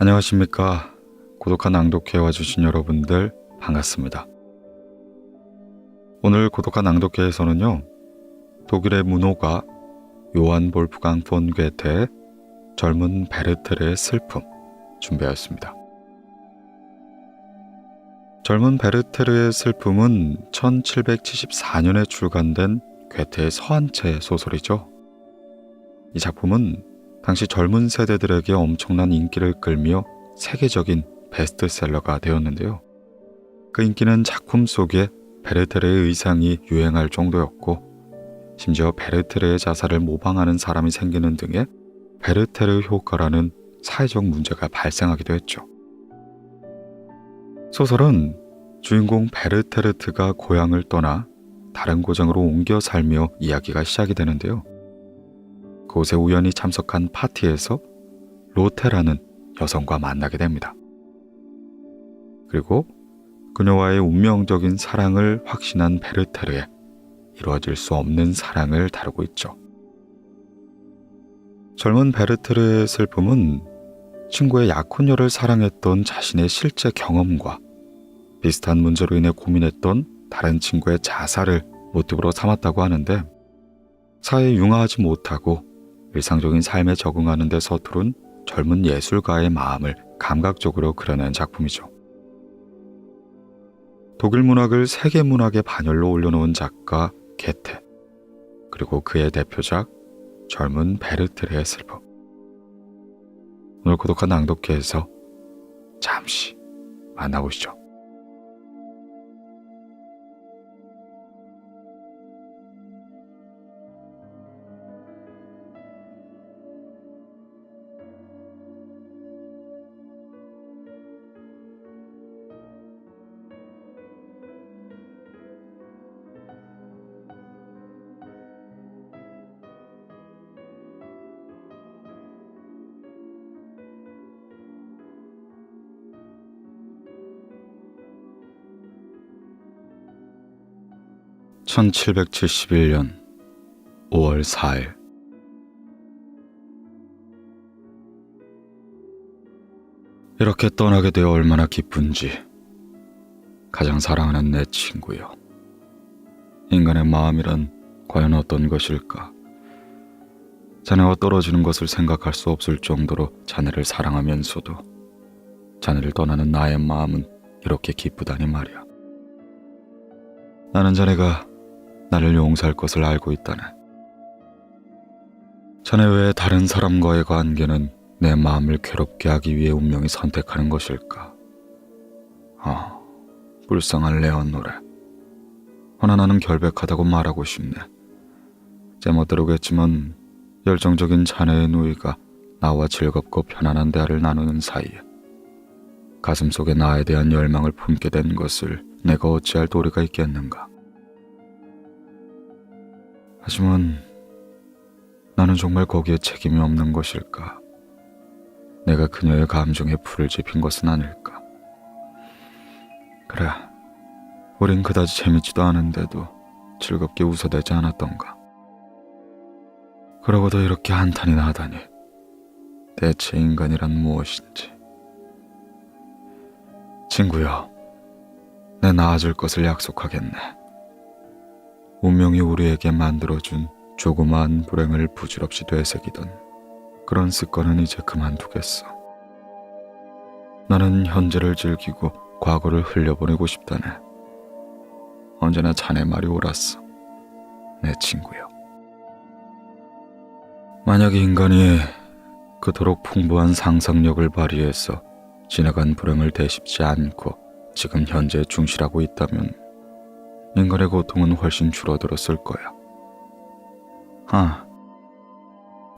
안녕하십니까. 고독한 낭독회 와주신 여러분들 반갑습니다. 오늘 고독한 낭독회에서는요, 독일의 문호가 요한 볼프강 폰 괴테의 젊은 베르테르의 슬픔 준비하였습니다. 젊은 베르테르의 슬픔은 1774년에 출간된 괴테의 서한체 소설이죠. 이 작품은 당시 젊은 세대들에게 엄청난 인기를 끌며 세계적인 베스트셀러가 되었는데요. 그 인기는 작품 속에 베르테르의 의상이 유행할 정도였고, 심지어 베르테르의 자살을 모방하는 사람이 생기는 등의 베르테르 효과라는 사회적 문제가 발생하기도 했죠. 소설은 주인공 베르테르트가 고향을 떠나 다른 고장으로 옮겨 살며 이야기가 시작이 되는데요. 그곳에 우연히 참석한 파티에서 로테라는 여성과 만나게 됩니다. 그리고 그녀와의 운명적인 사랑을 확신한 베르테르의 이루어질 수 없는 사랑을 다루고 있죠. 젊은 베르테르의 슬픔은 친구의 약혼녀를 사랑했던 자신의 실제 경험과 비슷한 문제로 인해 고민했던 다른 친구의 자살을 모티브로 삼았다고 하는데, 사회에 융화하지 못하고 일상적인 삶에 적응하는 데 서투른 젊은 예술가의 마음을 감각적으로 그려낸 작품이죠. 독일 문학을 세계 문학의 반열로 올려놓은 작가 게테, 그리고 그의 대표작 젊은 베르테르의 슬픔. 오늘 고독한 낭독회에서 잠시 만나보시죠. (1771년 5월 4일) 이렇게 떠나게 되어 얼마나 기쁜지. 가장 사랑하는 내 친구여, 인간의 마음이란 과연 어떤 것일까? 자네와 떨어지는 것을 생각할 수 없을 정도로 자네를 사랑하면서도 자네를 떠나는 나의 마음은 이렇게 기쁘다니 말이야. 나는 자네가 나를 용서할 것을 알고 있다네. 자네 외에 다른 사람과의 관계는 내 마음을 괴롭게 하기 위해 운명이 선택하는 것일까? 불쌍한 레오노레. 허나 나는 결백하다고 말하고 싶네. 제멋대로겠지만 열정적인 자네의 누이가 나와 즐겁고 편안한 대화를 나누는 사이에 가슴속에 나에 대한 열망을 품게 된 것을 내가 어찌할 도리가 있겠는가? 하지만 나는 정말 거기에 책임이 없는 것일까? 내가 그녀의 감정에 불을 지핀 것은 아닐까? 그래, 우린 그다지 재밌지도 않은데도 즐겁게 웃어대지 않았던가? 그러고도 이렇게 한탄이나 하다니, 대체 인간이란 무엇인지. 친구여, 내 나아질 것을 약속하겠네. 운명이 우리에게 만들어준 조그마한 불행을 부질없이 되새기던 그런 습관은 이제 그만두겠어. 나는 현재를 즐기고 과거를 흘려보내고 싶다네. 언제나 자네 말이 옳았어, 내 친구여. 만약 인간이 그토록 풍부한 상상력을 발휘해서 지나간 불행을 되씹지 않고 지금 현재에 충실하고 있다면 인간의 고통은 훨씬 줄어들었을 거야.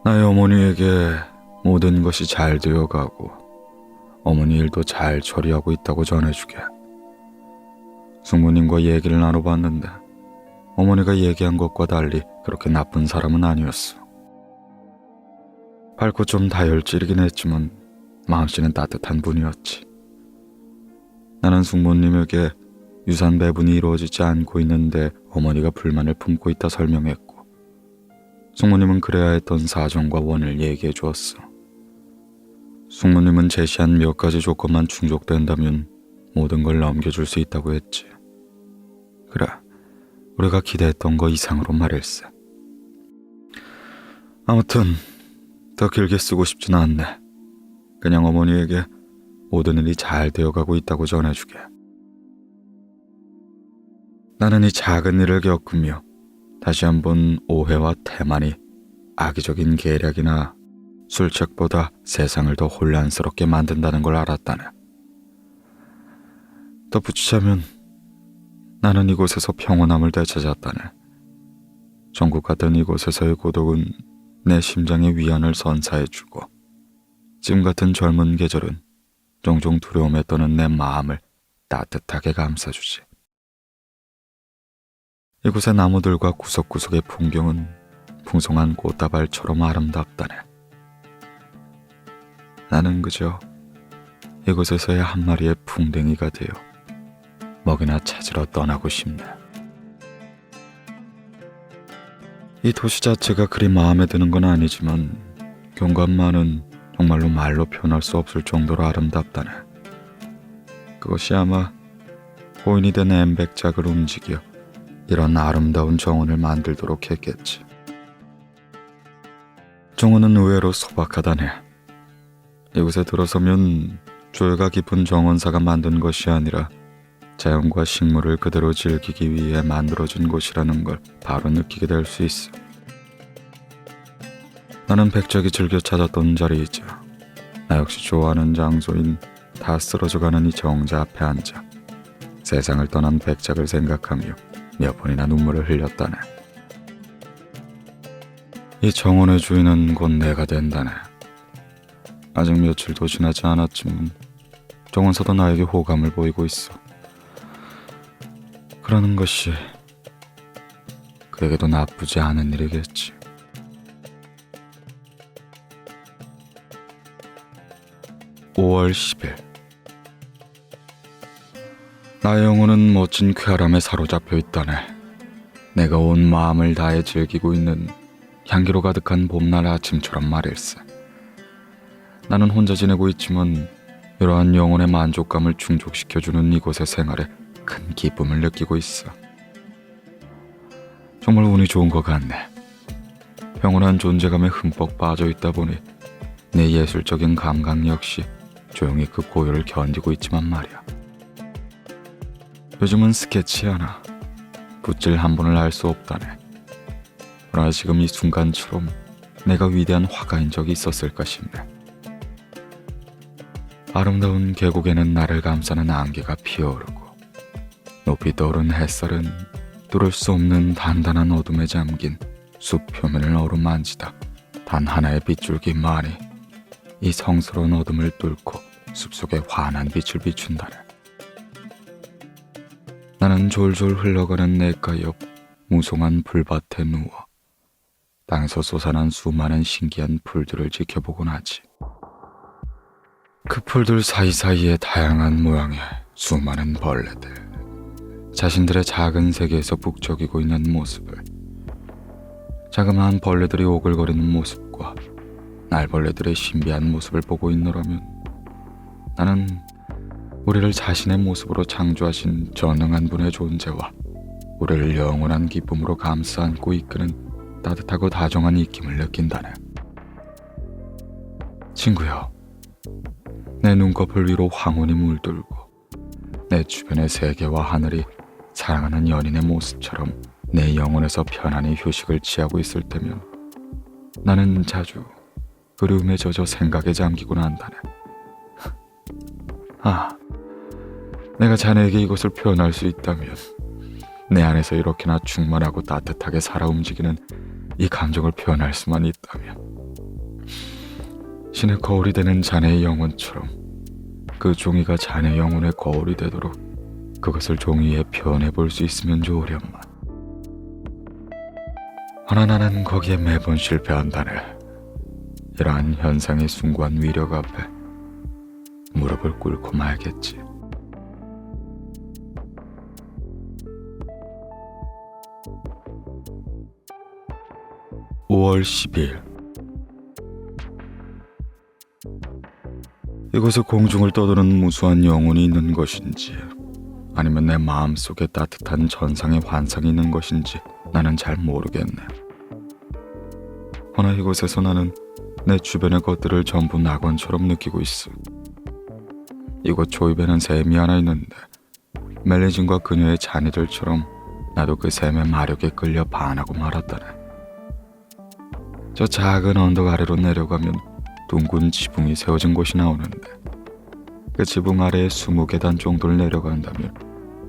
나의 어머니에게 모든 것이 잘 되어가고 어머니 일도 잘 처리하고 있다고 전해주게. 숙모님과 얘기를 나눠봤는데 어머니가 얘기한 것과 달리 그렇게 나쁜 사람은 아니었어. 밝고 좀 다혈질이긴 했지만 마음씨는 따뜻한 분이었지. 나는 숙모님에게 유산 배분이 이루어지지 않고 있는데 어머니가 불만을 품고 있다 설명했고, 숙모님은 그래야 했던 사정과 원을 얘기해 주었어. 숙모님은 제시한 몇 가지 조건만 충족된다면 모든 걸 넘겨줄 수 있다고 했지. 그래, 우리가 기대했던 거 이상으로 말일세. 아무튼 더 길게 쓰고 싶진 않네. 그냥 어머니에게 모든 일이 잘 되어가고 있다고 전해주게. 나는 이 작은 일을 겪으며 다시 한번 오해와 태만이 악의적인 계략이나 술책보다 세상을 더 혼란스럽게 만든다는 걸 알았다네. 덧붙이자면 나는 이곳에서 평온함을 되찾았다네. 천국 같은 이곳에서의 고독은 내 심장에 위안을 선사해주고 지금 같은 젊은 계절은 종종 두려움에 떠는 내 마음을 따뜻하게 감싸주지. 이곳의 나무들과 구석구석의 풍경은 풍성한 꽃다발처럼 아름답다네. 나는 그저 이곳에서의 한 마리의 풍뎅이가 되어 먹이나 찾으러 떠나고 싶네. 이 도시 자체가 그리 마음에 드는 건 아니지만 경관만은 정말로 말로 표현할 수 없을 정도로 아름답다네. 그것이 아마 호인이 된 엠백작을 움직여 이런 아름다운 정원을 만들도록 했겠지. 정원은 의외로 소박하다네. 이곳에 들어서면 조예가 깊은 정원사가 만든 것이 아니라 자연과 식물을 그대로 즐기기 위해 만들어진 곳이라는 걸 바로 느끼게 될 수 있어. 나는 백작이 즐겨 찾았던 자리이자 나 역시 좋아하는 장소인 다 쓰러져가는 이 정자 앞에 앉아 세상을 떠난 백작을 생각하며 몇 번이나 눈물을 흘렸다네. 이 정원의 주인은 곧 내가 된다네. 아직 며칠도 지나지 않았지만 정원사도 나에게 호감을 보이고 있어. 그러는 것이 그에게도 나쁘지 않은 일이겠지. 5월 10일. 나의 영혼은 멋진 쾌활함에 사로잡혀 있다네. 내가 온 마음을 다해 즐기고 있는 향기로 가득한 봄날 아침처럼 말일세. 나는 혼자 지내고 있지만 이러한 영혼의 만족감을 충족시켜주는 이곳의 생활에 큰 기쁨을 느끼고 있어. 정말 운이 좋은 것 같네. 평온한 존재감에 흠뻑 빠져있다 보니 내 예술적인 감각 역시 조용히 그 고요를 견디고 있지만 말이야. 요즘은 스케치 하나, 붓질 한 번을 알 수 없다네. 그러나 지금 이 순간처럼 내가 위대한 화가인 적이 있었을까 싶네. 아름다운 계곡에는 나를 감싸는 안개가 피어오르고 높이 떠오른 햇살은 뚫을 수 없는 단단한 어둠에 잠긴 숲 표면을 어루만지다 단 하나의 빗줄기만이 이 성스러운 어둠을 뚫고 숲속에 환한 빛을 비춘다네. 나는 졸졸 흘러가는 냇가 옆 무성한 풀밭에 누워 땅에서 솟아난 수많은 신기한 풀들을 지켜보곤 하지. 그 풀들 사이사이에 다양한 모양의 수많은 벌레들, 자신들의 작은 세계에서 북적이고 있는 모습을, 자그마한 벌레들이 오글거리는 모습과 날벌레들의 신비한 모습을 보고 있노라면 나는 우리를 자신의 모습으로 창조하신 전능한 분의 존재와 우리를 영원한 기쁨으로 감싸 안고 이끄는 따뜻하고 다정한 입김을 느낀다네. 친구여, 내 눈꺼풀 위로 황혼이 물들고 내 주변의 세계와 하늘이 사랑하는 연인의 모습처럼 내 영혼에서 편안히 휴식을 취하고 있을 때면 나는 자주 그리움에 젖어 생각에 잠기곤 한다네. 내가 자네에게 이것을 표현할 수 있다면 내 안에서 이렇게나 충만하고 따뜻하게 살아 움직이는 이 감정을 표현할 수만 있다면 신의 거울이 되는 자네의 영혼처럼 그 종이가 자네 영혼의 거울이 되도록 그것을 종이에 표현해 볼 수 있으면 좋으련만. 하나 나는 거기에 매번 실패한다네. 이러한 현상의 숭고한 위력 앞에 무릎을 꿇고 말겠지. (5월 12일) 이곳에 공중을 떠도는 무수한 영혼이 있는 것인지 아니면 내 마음속에 따뜻한 전상의 환상이 있는 것인지 나는 잘 모르겠네. 허나 이곳에서 나는 내 주변의 것들을 전부 낙원처럼 느끼고 있어. 이곳 조입에는 샘이 하나 있는데 멜리진과 그녀의 자녀들처럼 나도 그 샘의 마력에 끌려 반하고 말았다네. 저 작은 언덕 아래로 내려가면 둥근 지붕이 세워진 곳이 나오는데 그 지붕 아래에 20계단 정도를 내려간다면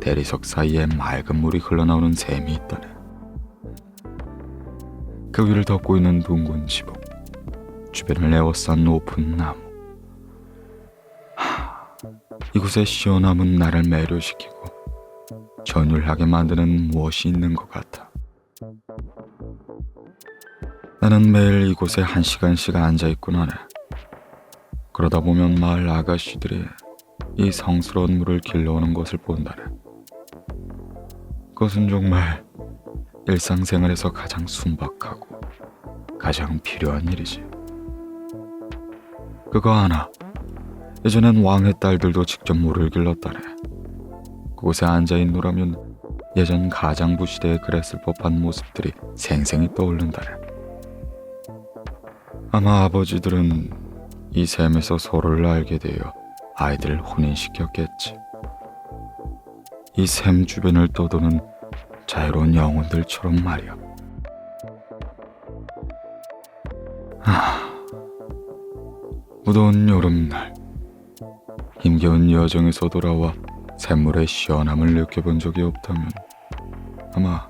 대리석 사이에 맑은 물이 흘러나오는 샘이 있다네. 그 위를 덮고 있는 둥근 지붕, 주변을 에워싼 높은 나무. 이곳의 시원함은 나를 매료시키고 전율하게 만드는 무엇이 있는 것 같아. 나는 매일 이곳에 1시간씩 앉아있곤 하네. 그러다 보면 마을 아가씨들이 이 성스러운 물을 길러오는 것을 본다네. 그것은 정말 일상생활에서 가장 순박하고 가장 필요한 일이지. 그거 하나, 예전엔 왕의 딸들도 직접 물을 길렀다네. 그곳에 앉아있노라면 예전 가장부 시대에 그랬을 법한 모습들이 생생히 떠오른다네. 아마 아버지들은 이 샘에서 서로를 알게 되어 아이들을 혼인시켰겠지. 이 샘 주변을 떠도는 자유로운 영혼들처럼 말이야. 무더운 여름날 힘겨운 여정에서 돌아와 샘물의 시원함을 느껴본 적이 없다면 아마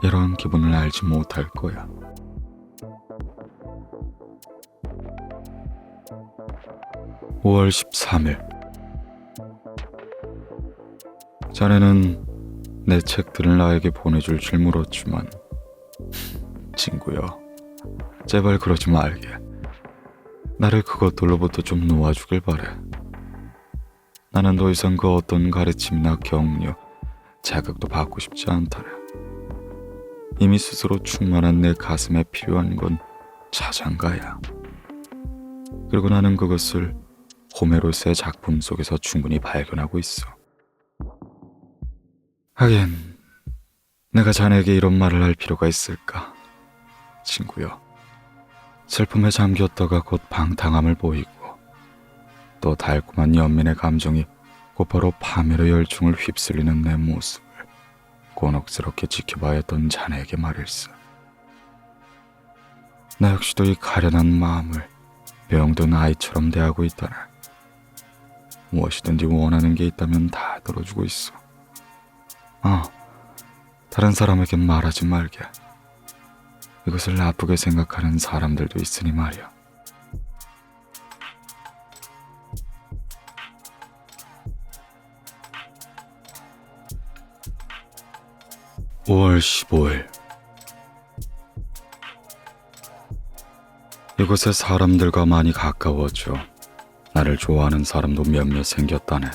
이런 기분을 알지 못할 거야. (5월 13일) 자네는 내 책들을 나에게 보내줄 줄 물었지만 친구여, 제발 그러지 말게. 나를 그것들로부터 좀 놓아주길 바래. 나는 더 이상 그 어떤 가르침이나 격려, 자극도 받고 싶지 않다네. 이미 스스로 충만한 내 가슴에 필요한 건 자장가야. 그리고 나는 그것을 호메로스의 작품 속에서 충분히 발견하고 있어. 하긴 내가 자네에게 이런 말을 할 필요가 있을까? 친구여, 슬픔에 잠겼다가 곧 방탕함을 보이고 또 달콤한 연민의 감정이 곧바로 파멸의 열중을 휩쓸리는 내 모습을 곤혹스럽게 지켜봐야 했던 자네에게 말일세. 나 역시도 이 가련한 마음을 병든 아이처럼 대하고 있다네. 무엇이든지 원하는 게 있다면 다 들어주고 있어. 다른 사람에게 말하지 말게. 이것을 나쁘게 생각하는 사람들도 있으니 말이야. (5월 15일) 이곳에 사람들과 많이 가까워져 나를 좋아하는 사람도 몇몇 생겼다네.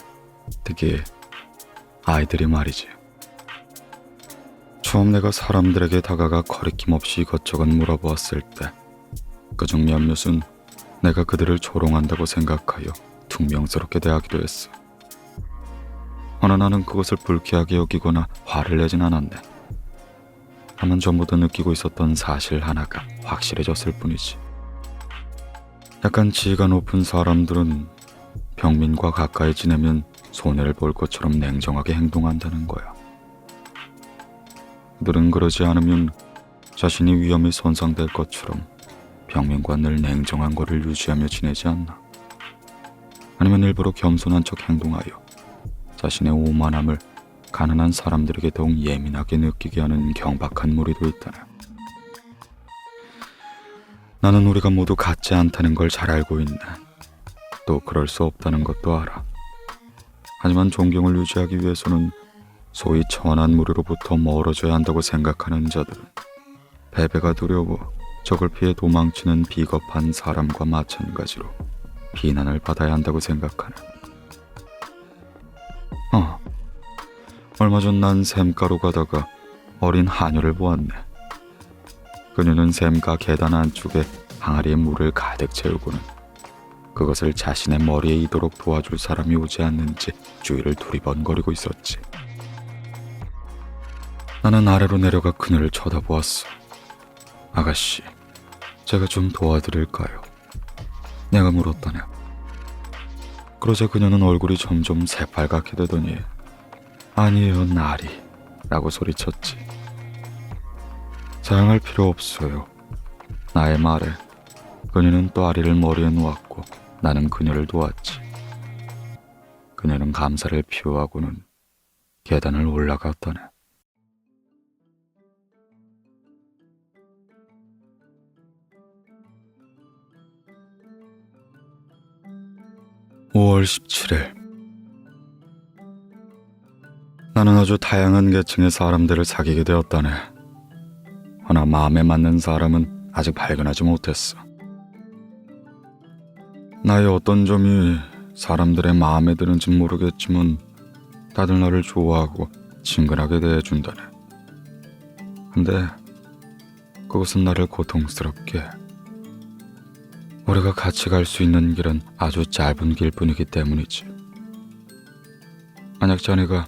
특히 아이들이 말이지. 처음 내가 사람들에게 다가가 거리낌 없이 이것저것 물어보았을 때 그중 몇몇은 내가 그들을 조롱한다고 생각하여 퉁명스럽게 대하기도 했어. 허나 나는 그것을 불쾌하게 여기거나 화를 내진 않았네. 다만 전부터 느끼고 있었던 사실 하나가 확실해졌을 뿐이지. 약간 지위가 높은 사람들은 평민과 가까이 지내면 손해를 볼 것처럼 냉정하게 행동한다는 거야. 그들은 그러지 않으면 자신이 위험에 손상될 것처럼 평민과 늘 냉정한 거를 유지하며 지내지 않나. 아니면 일부러 겸손한 척 행동하여 자신의 오만함을 가난한 사람들에게 더욱 예민하게 느끼게 하는 경박한 무리도 있다네. 나는 우리가 모두 같지 않다는 걸 잘 알고 있네. 또 그럴 수 없다는 것도 알아. 하지만 존경을 유지하기 위해서는 소위 천한 무리로부터 멀어져야 한다고 생각하는 자들은 패배가 두려워 적을 피해 도망치는 비겁한 사람과 마찬가지로 비난을 받아야 한다고 생각하네. 얼마 전 난 샘가로 가다가 어린 하녀를 보았네. 그녀는 샘가 계단 안쪽에 항아리에 물을 가득 채우고는 그것을 자신의 머리에 이도록 도와줄 사람이 오지 않는지 주위를 두리번거리고 있었지. 나는 아래로 내려가 그녀를 쳐다보았어. 아가씨, 제가 좀 도와드릴까요? 내가 물었더니. 그러자 그녀는 얼굴이 점점 새빨갛게 되더니 아니에요, 나리 라고 소리쳤지. 사양할 필요 없어요. 나의 말에 그녀는 또 아리를 머리에 놓았고 나는 그녀를 도왔지. 그녀는 감사를 표하고는 계단을 올라갔더니 5월 17일. 나는 아주 다양한 계층의 사람들을 사귀게 되었다네. 허나 마음에 맞는 사람은 아직 발견하지 못했어. 나의 어떤 점이 사람들의 마음에 드는지 모르겠지만 다들 나를 좋아하고 친근하게 대해준다네. 근데 그것은 나를 고통스럽게 해. 우리가 같이 갈 수 있는 길은 아주 짧은 길뿐이기 때문이지. 만약 자네가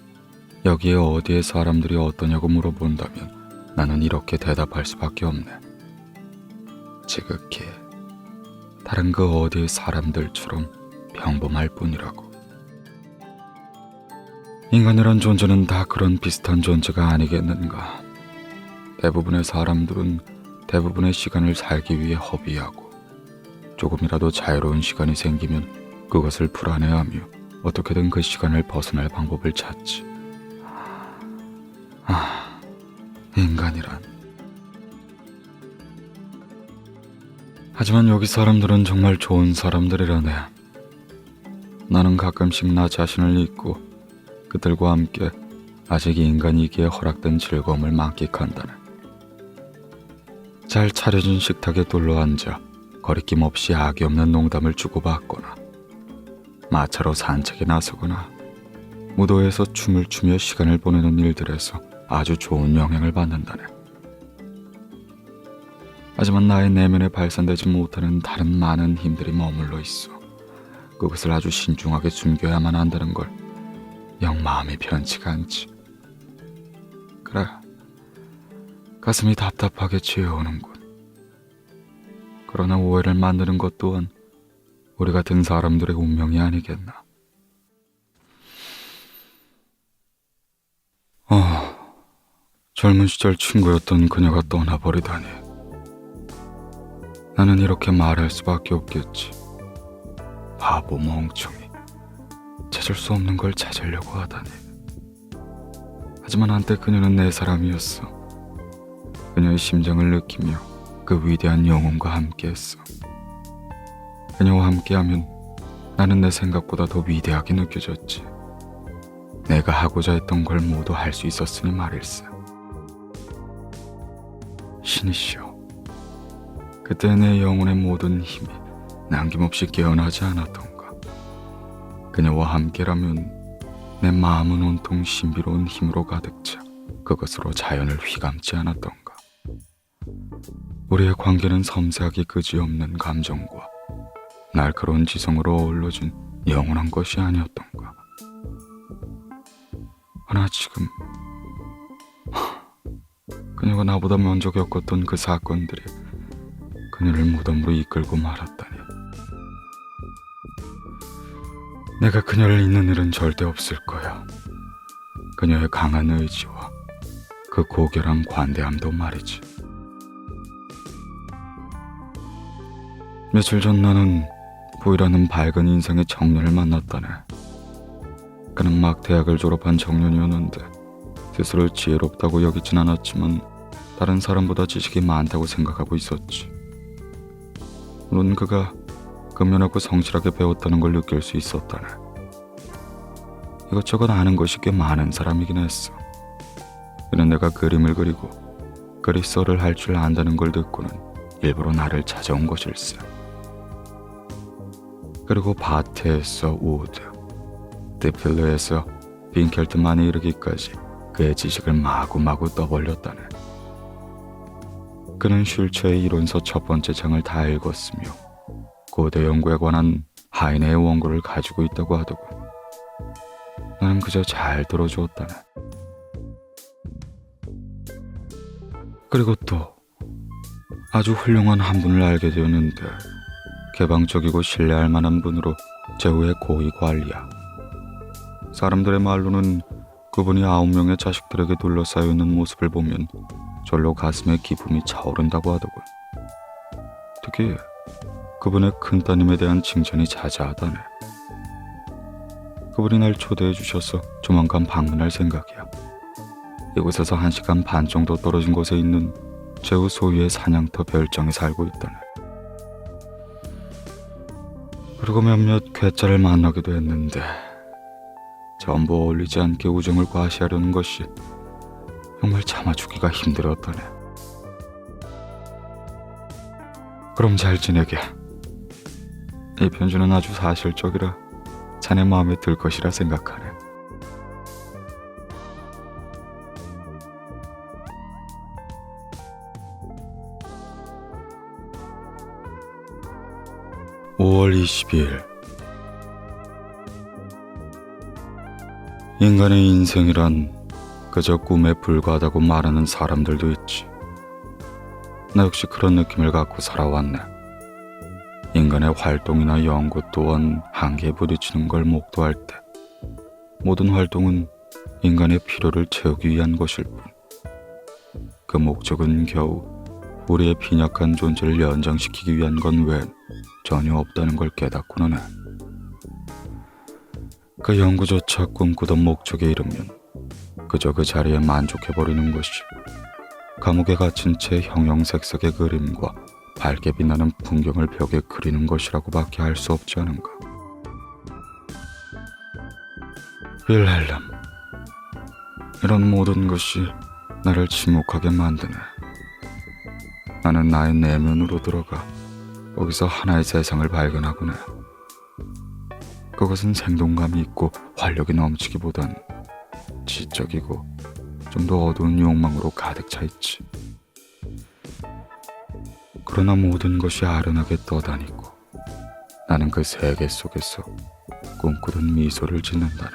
여기에 어디에 사람들이 어떠냐고 물어본다면 나는 이렇게 대답할 수밖에 없네. 지극히 다른 그 어디의 사람들처럼 평범할 뿐이라고. 인간이란 존재는 다 그런 비슷한 존재가 아니겠는가. 대부분의 사람들은 대부분의 시간을 살기 위해 허비하고 조금이라도 자유로운 시간이 생기면 그것을 불안해하며 어떻게든 그 시간을 벗어날 방법을 찾지. 인간이란. 하지만 여기 사람들은 정말 좋은 사람들이라네. 나는 가끔씩 나 자신을 잊고 그들과 함께 아직 인간이기에 허락된 즐거움을 만끽한다네. 잘 차려진 식탁에 둘러앉아 거리낌 없이 악이 없는 농담을 주고받거나 마차로 산책에 나서거나 무도에서 춤을 추며 시간을 보내는 일들에서 아주 좋은 영향을 받는다네. 하지만 나의 내면에 발산되지 못하는 다른 많은 힘들이 머물러 있어. 그것을 아주 신중하게 숨겨야만 한다는 걸 영 마음이 편치가 않지. 그래, 가슴이 답답하게 쥐어오는군. 그러나 오해를 만드는 것 또한 우리 같은 사람들의 운명이 아니겠나. 젊은 시절 친구였던 그녀가 떠나버리다니. 나는 이렇게 말할 수밖에 없겠지. 바보 멍청이. 찾을 수 없는 걸 찾으려고 하다니. 하지만 한때 그녀는 내 사람이었어. 그녀의 심정을 느끼며 그 위대한 영혼과 함께했어. 그녀와 함께하면 나는 내 생각보다 더 위대하게 느껴졌지. 내가 하고자 했던 걸 모두 할 수 있었으니 말일세. 신이시여, 그때 내 영혼의 모든 힘이 남김없이 깨어나지 않았던가. 그녀와 함께라면 내 마음은 온통 신비로운 힘으로 가득 차 그것으로 자연을 휘감지 않았던가. 우리의 관계는 섬세하게 그지없는 감정과 날카로운 지성으로 어우러진 영원한 것이 아니었던가. 하나 지금 그녀가 나보다 먼저 겪었던 그 사건들이 그녀를 무덤으로 이끌고 말았다니. 내가 그녀를 잊는 일은 절대 없을 거야. 그녀의 강한 의지와 그 고결한 관대함도 말이지. 며칠 전 나는 보이라는 밝은 인생의 청년을 만났다네. 그는 막 대학을 졸업한 청년이었는데 스스로 지혜롭다고 여기진 않았지만 다른 사람보다 지식이 많다고 생각하고 있었지. 물론 그가 근면하고 성실하게 배웠다는 걸 느낄 수 있었다네. 이것저것 아는 것이 꽤 많은 사람이긴 했어. 그는 내가 그림을 그리고 그리스어를 할 줄 안다는 걸 듣고는 일부러 나를 찾아온 것일세. 그리고 바테에서 우드, 디필르에서 빈켈트만에 이르기까지 그의 지식을 마구마구 떠벌렸다네. 그는 슐츠의 이론서 첫 번째 장을 다 읽었으며 고대 연구에 관한 하이네의 원고를 가지고 있다고 하더군. 나는 그저 잘 들어주었다네. 그리고 또 아주 훌륭한 한 분을 알게 되었는데, 개방적이고 신뢰할 만한 분으로 제후의 고위 관리야. 사람들의 말로는 그분이 9명의 자식들에게 둘러싸여 있는 모습을 보면 절로 가슴에 기쁨이 차오른다고 하더군. 특히 그분의 큰따님에 대한 칭찬이 자자하다네. 그분이 날 초대해 주셔서 조만간 방문할 생각이야. 이곳에서 1시간 반 정도 떨어진 곳에 있는 제후 소유의 사냥터 별장에 살고 있다네. 그리고 몇몇 괴짜를 만나기도 했는데 전부 어울리지 않게 우정을 과시하려는 것이 정말 참아주기가 힘들었다네. 그럼 잘 지내게. 이 편지는 아주 사실적이라 자네 마음에 들 것이라 생각하네. (5월 22일) 인간의 인생이란 그저 꿈에 불과하다고 말하는 사람들도 있지. 나 역시 그런 느낌을 갖고 살아왔네. 인간의 활동이나 연구 또한 한계에 부딪히는 걸 목도할 때 모든 활동은 인간의 필요를 채우기 위한 것일 뿐, 그 목적은 겨우 우리의 빈약한 존재를 연장시키기 위한 건 외엔 전혀 없다는 걸 깨닫고는 해. 그 연구조차 꿈꾸던 목적에 이르면 그저 그 자리에 만족해버리는 것이 감옥에 갇힌 채 형형색색의 그림과 밝게 빛나는 풍경을 벽에 그리는 것이라고밖에 할 수 없지 않은가. 윌헬름, 이런 모든 것이 나를 침묵하게 만드네. 나는 나의 내면으로 들어가 거기서 하나의 세상을 발견하곤 해. 그것은 생동감이 있고 활력이 넘치기보단 지적이고 좀 더 어두운 욕망으로 가득 차 있지. 그러나 모든 것이 아련하게 떠다니고 나는 그 세계 속에서 꿈꾸던 미소를 짓는다네.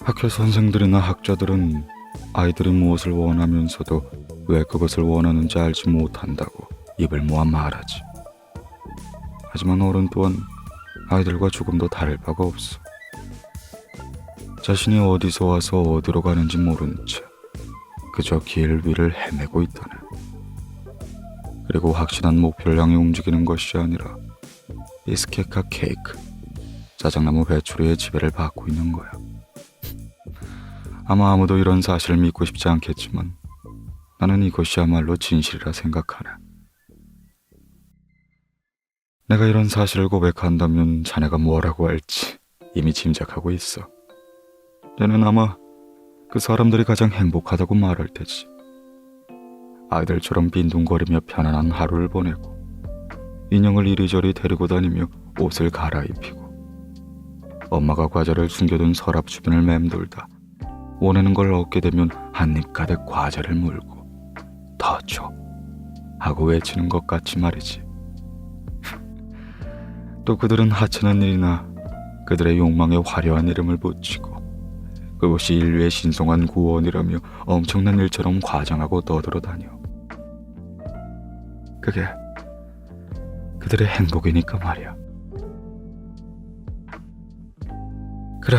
학교 선생들이나 학자들은 아이들이 무엇을 원하면서도 왜 그것을 원하는지 알지 못한다고 입을 모아 말하지. 하지만 어른 또한 아이들과 조금 더 다를 바가 없어. 자신이 어디서 와서 어디로 가는지 모른 채 그저 길 위를 헤매고 있다네. 그리고 확실한 목표를 향해 움직이는 것이 아니라 비스켓과 케이크, 짜장나무 회초리의 지배를 받고 있는 거야. 아마 아무도 이런 사실을 믿고 싶지 않겠지만 나는 이것이야말로 진실이라 생각하네. 내가 이런 사실을 고백한다면 자네가 뭐라고 할지 이미 짐작하고 있어. 쟤는 아마 그 사람들이 가장 행복하다고 말할 테지. 아이들처럼 빈둥거리며 편안한 하루를 보내고 인형을 이리저리 데리고 다니며 옷을 갈아입히고 엄마가 과자를 숨겨둔 서랍 주변을 맴돌다 원하는 걸 얻게 되면 한입 가득 과자를 물고 더 줘 하고 외치는 것 같이 말이지. 또 그들은 하찮은 일이나 그들의 욕망에 화려한 이름을 붙이고 그것이 인류의 신성한 구원이라며 엄청난 일처럼 과장하고 떠들어다녀. 그게 그들의 행복이니까 말이야. 그래,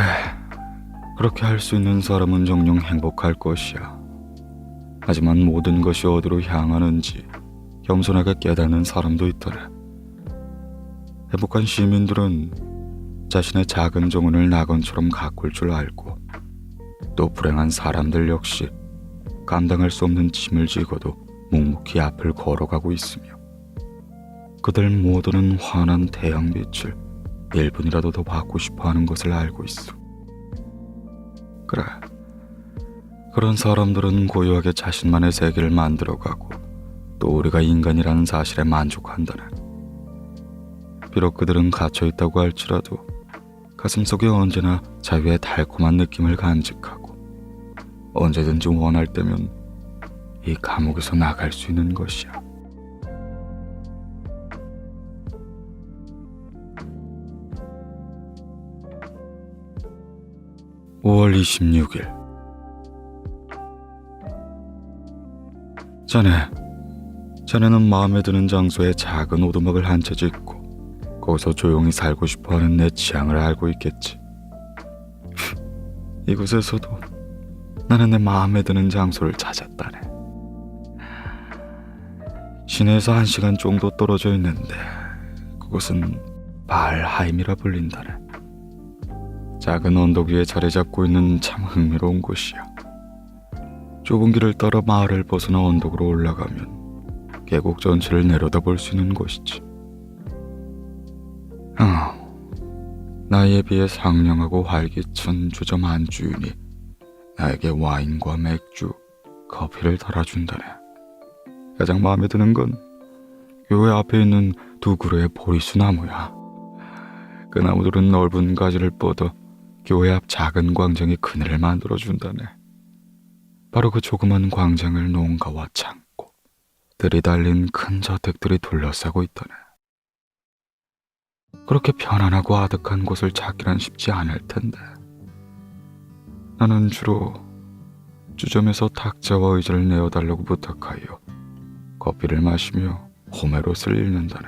그렇게 할 수 있는 사람은 정녕 행복할 것이야. 하지만 모든 것이 어디로 향하는지 겸손하게 깨닫는 사람도 있더래. 행복한 시민들은 자신의 작은 정원을 낙원처럼 가꿀 줄 알고, 또 불행한 사람들 역시 감당할 수 없는 짐을 지고도 묵묵히 앞을 걸어가고 있으며, 그들 모두는 환한 태양빛을 1분이라도 더 받고 싶어하는 것을 알고 있어. 그래, 그런 사람들은 고요하게 자신만의 세계를 만들어가고 또 우리가 인간이라는 사실에 만족한다네. 비록 그들은 갇혀있다고 할지라도 가슴속에 언제나 자유의 달콤한 느낌을 간직하고 언제든지 원할 때면 이 감옥에서 나갈 수 있는 것이야. 5월 26일. 자네는 마음에 드는 장소에 작은 오두막을 한 채 짓고 거기서 조용히 살고 싶어하는 내 취향을 알고 있겠지. 이곳에서도 나는 내 마음에 드는 장소를 찾았다네. 시내에서 1시간 정도 떨어져 있는데 그곳은 발하임이라 불린다네. 작은 언덕 위에 자리 잡고 있는 참 흥미로운 곳이야. 좁은 길을 따라 마을을 벗어나 언덕으로 올라가면 계곡 전체를 내려다볼 수 있는 곳이지. 나이에 비해 상냥하고 활기찬 주점 안주인이 나에게 와인과 맥주, 커피를 달아준다네. 가장 마음에 드는 건 교회 앞에 있는 2그루의 보리수 나무야. 그 나무들은 넓은 가지를 뻗어 교회 앞 작은 광장에 그늘을 만들어준다네. 바로 그 조그만 광장을 농가와 창고, 들이 달린 큰 저택들이 둘러싸고 있다네. 그렇게 편안하고 아득한 곳을 찾기란 쉽지 않을 텐데 나는 주로 주점에서 탁자와 의자를 내어달라고 부탁하여 커피를 마시며 호메롯을 읽는다네.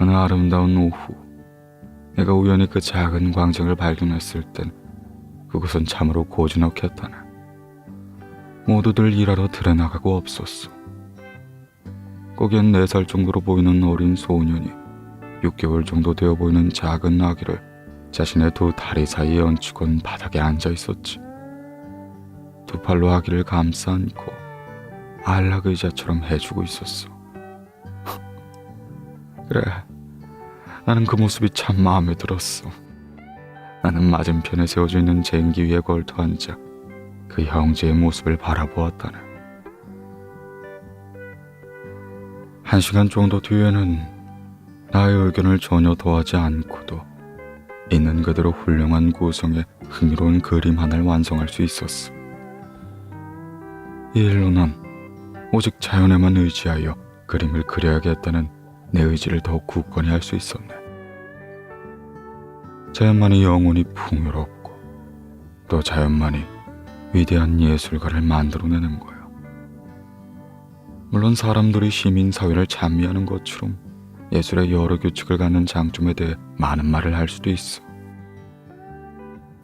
어느 아름다운 오후, 내가 우연히 그 작은 광장을 발견했을 땐 그곳은 참으로 고즈넉했다네. 모두들 일하러 들에 나가고 없었어. 거기엔 4살 정도로 보이는 어린 소년이 6개월 정도 되어 보이는 작은 아기를 자신의 2 다리 사이에 얹히곤 바닥에 앉아 있었지. 2 팔로 아기를 감싸 안고 안락의자처럼 해주고 있었어. 그래, 나는 그 모습이 참 마음에 들었어. 나는 맞은편에 세워져 있는 쟁기 위에 걸터 앉아 그 형제의 모습을 바라보았다네. 1시간 정도 뒤에는 나의 의견을 전혀 더하지 않고도 있는 그대로 훌륭한 구성의 흥미로운 그림 하나를 완성할 수 있었어. 이 일로 난 오직 자연에만 의지하여 그림을 그려야겠다는 내 의지를 더욱 굳건히 할 수 있었네. 자연만이 영원히 풍요롭고 또 자연만이 위대한 예술가를 만들어내는 거야. 물론 사람들이 시민사회를 찬미하는 것처럼 예술의 여러 규칙을 갖는 장점에 대해 많은 말을 할 수도 있어.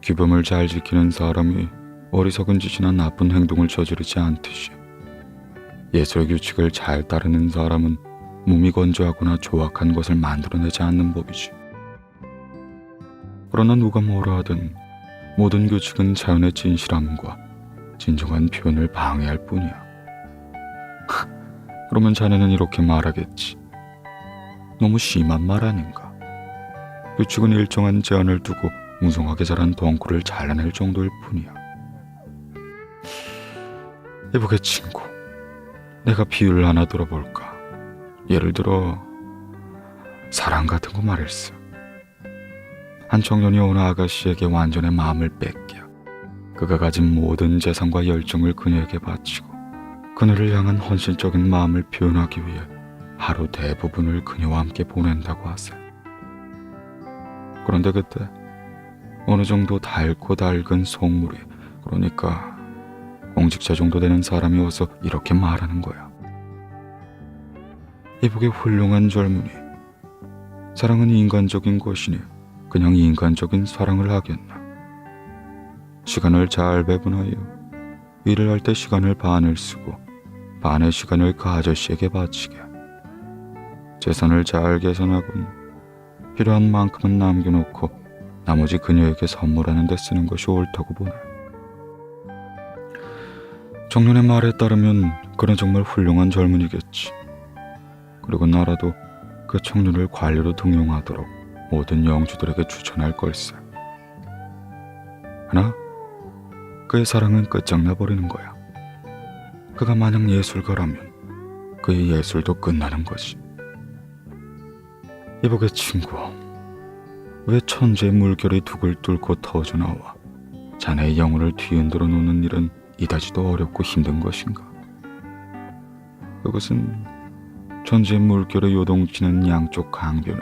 규범을 잘 지키는 사람이 어리석은 짓이나 나쁜 행동을 저지르지 않듯이 예술의 규칙을 잘 따르는 사람은 몸이 건조하거나 조악한 것을 만들어내지 않는 법이지. 그러나 누가 뭐라 하든 모든 규칙은 자연의 진실함과 진정한 표현을 방해할 뿐이야. 그러면 자네는 이렇게 말하겠지. 너무 심한 말 아닌가? 규칙은 일정한 제한을 두고 웅성하게 자란 덩굴을 잘라낼 정도일 뿐이야. 이보게 친구, 내가 비유를 하나 들어볼까? 예를 들어 사랑 같은 거 말일세. 한 청년이 어느 아가씨에게 완전히 마음을 뺏겨 그가 가진 모든 재산과 열정을 그녀에게 바치고 그녀를 향한 헌신적인 마음을 표현하기 위해 하루 대부분을 그녀와 함께 보낸다고 하세. 그런데 그때 어느 정도 달고 달근 속물이, 그러니까 공직자 정도 되는 사람이 와서 이렇게 말하는 거야. 이보게 훌륭한 젊은이, 사랑은 인간적인 것이니 그냥 인간적인 사랑을 하겠나. 시간을 잘 배분하여 일을 할 때 시간을 반을 쓰고 반의 시간을 그 아저씨에게 바치게. 재산을 잘 계산하곤 필요한 만큼은 남겨놓고 나머지 그녀에게 선물하는 데 쓰는 것이 옳다고 보네. 청년의 말에 따르면 그는 정말 훌륭한 젊은이겠지. 그리고 나라도 그 청년을 관리로 등용하도록 모든 영주들에게 추천할 걸세. 하나, 그의 사랑은 끝장나 버리는 거야. 그가 만약 예술가라면 그의 예술도 끝나는 거지. 이보게 친구, 왜 천재의 물결이 둑을 뚫고 터져나와 자네의 영혼을 뒤흔들어 놓는 일은 이다지도 어렵고 힘든 것인가? 그것은 천재의 물결에 요동치는 양쪽 강변에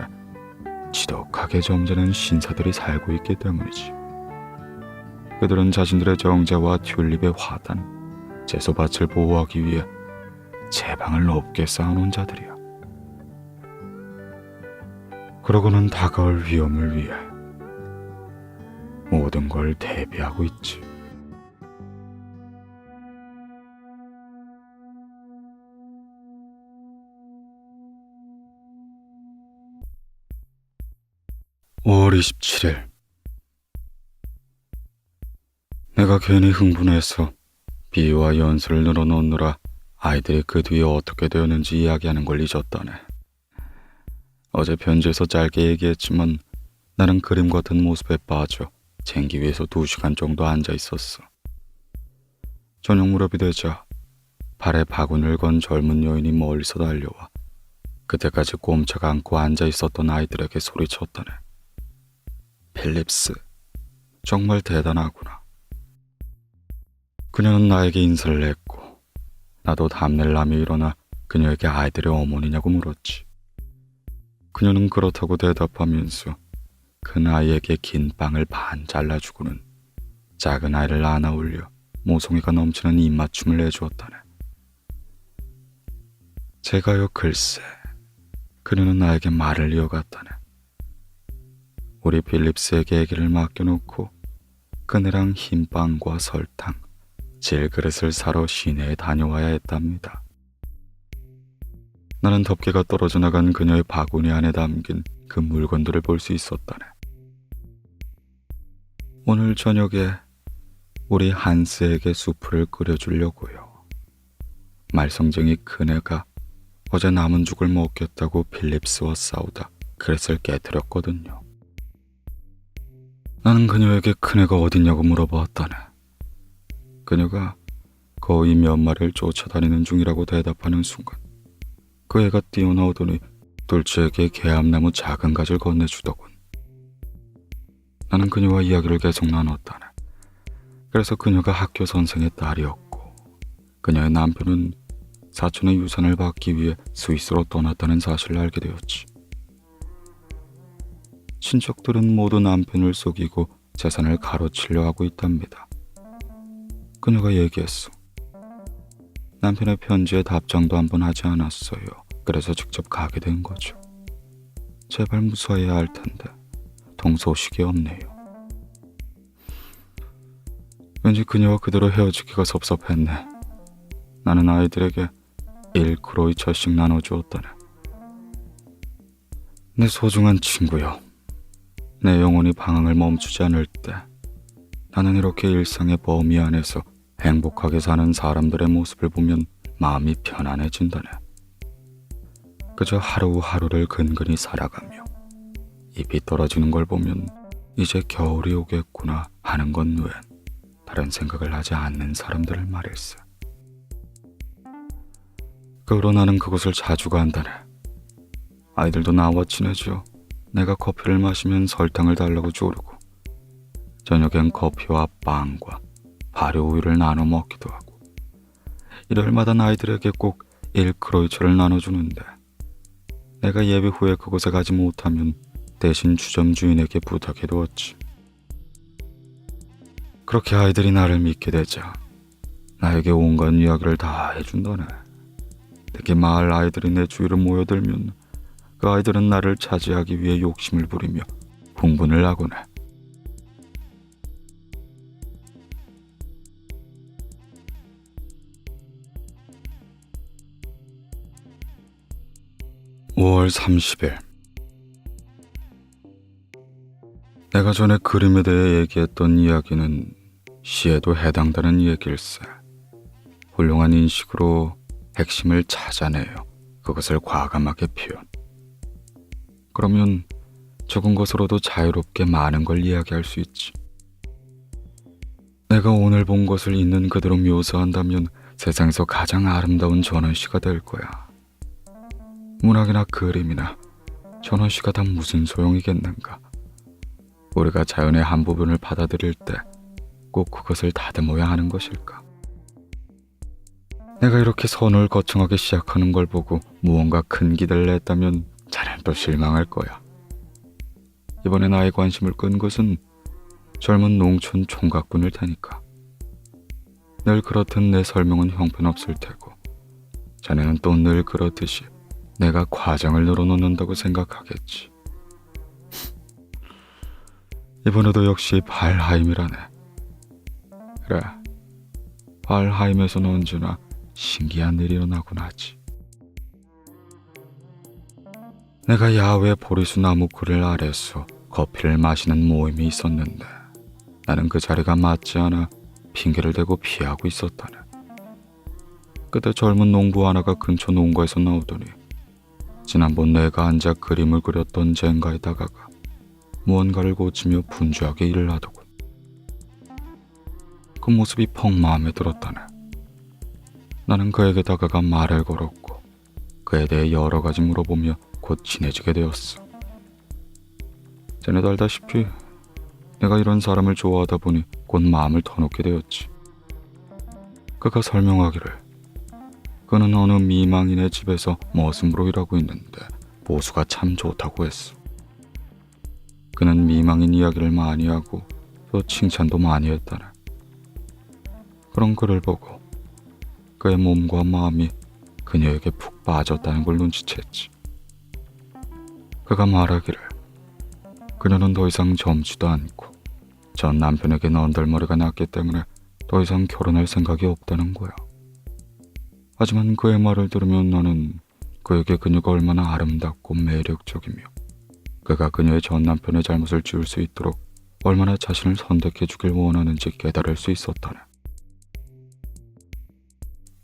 지독하게 점잖은 신사들이 살고 있기 때문이지. 그들은 자신들의 정자와 튤립의 화단, 제소밭을 보호하기 위해 제방을 높게 쌓아놓은 자들이야. 그러고는 다가올 위험을 위해 모든 걸 대비하고 있지. (5월 27일) 내가 괜히 흥분해서 비유와 연수를 늘어놓느라 아이들이 그 뒤에 어떻게 되었는지 이야기하는 걸 잊었다네. 어제 편지에서 짧게 얘기했지만 나는 그림 같은 모습에 빠져 쟁기 위에서 2시간 정도 앉아 있었어. 저녁 무렵이 되자 발에 바구니를 건 젊은 여인이 멀리서 달려와 그때까지 꼼짝 않고 앉아 있었던 아이들에게 소리쳤다네. 필립스, 정말 대단하구나. 그녀는 나에게 인사를 했고 나도 담내를 하며 일어나 그녀에게 아이들의 어머니냐고 물었지. 그녀는 그렇다고 대답하면서 큰 아이에게 긴 빵을 반 잘라주고는 작은 아이를 안아 올려 모송이가 넘치는 입맞춤을 내주었다네. 제가요 글쎄, 그녀는 나에게 말을 이어갔다네. 우리 필립스에게 아기를 맡겨놓고 그네랑 흰 빵과 설탕, 질그릇을 사러 시내에 다녀와야 했답니다. 나는 덮개가 떨어져 나간 그녀의 바구니 안에 담긴 그 물건들을 볼 수 있었다네. 오늘 저녁에 우리 한스에게 수프를 끓여주려고요. 말썽쟁이 그네가 어제 남은 죽을 먹겠다고 필립스와 싸우다 그릇을 깨뜨렸거든요. 나는 그녀에게 큰애가 어딨냐고 물어보았다네. 그녀가 거의 몇 마리를 쫓아다니는 중이라고 대답하는 순간 그 애가 뛰어나오더니 둘째에게 개암나무 작은 가지를 건네주더군. 나는 그녀와 이야기를 계속 나눴다네. 그래서 그녀가 학교 선생의 딸이었고 그녀의 남편은 사촌의 유산을 받기 위해 스위스로 떠났다는 사실을 알게 되었지. 친척들은 모두 남편을 속이고 재산을 가로치려 하고 있답니다. 그녀가 얘기했어. 남편의 편지에 답장도 한 번 하지 않았어요. 그래서 직접 가게 된 거죠. 제발 무사해야 할 텐데 통 소식이 없네요. 왠지 그녀와 그대로 헤어지기가 섭섭했네. 나는 아이들에게 1크로이처씩 나눠주었다네. 내 소중한 친구여, 내 영혼이 방황을 멈추지 않을 때 나는 이렇게 일상의 범위 안에서 행복하게 사는 사람들의 모습을 보면 마음이 편안해진다네. 그저 하루하루를 근근히 살아가며 잎이 떨어지는 걸 보면 이제 겨울이 오겠구나 하는 것 외엔 다른 생각을 하지 않는 사람들을 말일세. 그러러 나는 그곳을 자주 간다네. 아이들도 나와 친해져 내가 커피를 마시면 설탕을 달라고 조르고 저녁엔 커피와 빵과 발효 우유를 나눠 먹기도 하고 일요일마다 아이들에게 꼭 1크로이처를 나눠주는데 내가 예배 후에 그곳에 가지 못하면 대신 주점 주인에게 부탁해두었지. 그렇게 아이들이 나를 믿게 되자 나에게 온갖 이야기를 다 해준다네. 특히 마을 아이들이 내 주위로 모여들면 그 아이들은 나를 차지하기 위해 욕심을 부리며 흥분을 하곤 해. (5월 30일) 내가 전에 그림에 대해 얘기했던 이야기는 시에도 해당되는 얘기일세. 훌륭한 인식으로 핵심을 찾아내요. 그것을 과감하게 표현. 그러면 적은 것으로도 자유롭게 많은 걸 이야기할 수 있지. 내가 오늘 본 것을 있는 그대로 묘사한다면 세상에서 가장 아름다운 전원시가 될 거야. 문학이나 그림이나 전원시가 다 무슨 소용이겠는가. 우리가 자연의 한 부분을 받아들일 때 꼭 그것을 다듬어야 하는 것일까. 내가 이렇게 선을 거창하게 시작하는 걸 보고 무언가 큰 기대를 했다면 자넨 또 실망할 거야. 이번에 나의 관심을 끈 것은 젊은 농촌 총각분일 테니까. 늘 그렇듯 내 설명은 형편없을 테고 자네는 또 늘 그렇듯이 내가 과장을 늘어놓는다고 생각하겠지. 이번에도 역시 발하임이라네. 그래, 발하임에서는 언제나 신기한 일이 일어나곤 하지. 내가 야외 보리수 나무 그늘 아래서 커피를 마시는 모임이 있었는데 나는 그 자리가 맞지 않아 핑계를 대고 피하고 있었다네. 그때 젊은 농부 하나가 근처 농가에서 나오더니 지난번 내가 앉아 그림을 그렸던 젠가에 다가가 무언가를 고치며 분주하게 일을 하더군. 그 모습이 퍽 마음에 들었다네. 나는 그에게 다가가 말을 걸었고 그에 대해 여러 가지 물어보며 곧 친해지게 되었어. 자네도 알다시피 내가 이런 사람을 좋아하다 보니 곧 마음을 터놓게 되었지. 그가 설명하기를 그는 어느 미망인의 집에서 머슴으로 일하고 있는데 보수가 참 좋다고 했어. 그는 미망인 이야기를 많이 하고 또 칭찬도 많이 했다네. 그런 그를 보고 그의 몸과 마음이 그녀에게 푹 빠졌다는 걸 눈치챘지. 그가 말하기를 그녀는 더 이상 젊지도 않고 전 남편에게 넌덜머리가 났기 때문에 더 이상 결혼할 생각이 없다는 거야. 하지만 그의 말을 들으면 나는 그에게 그녀가 얼마나 아름답고 매력적이며 그가 그녀의 전 남편의 잘못을 지울 수 있도록 얼마나 자신을 선택해 주길 원하는지 깨달을 수 있었다네.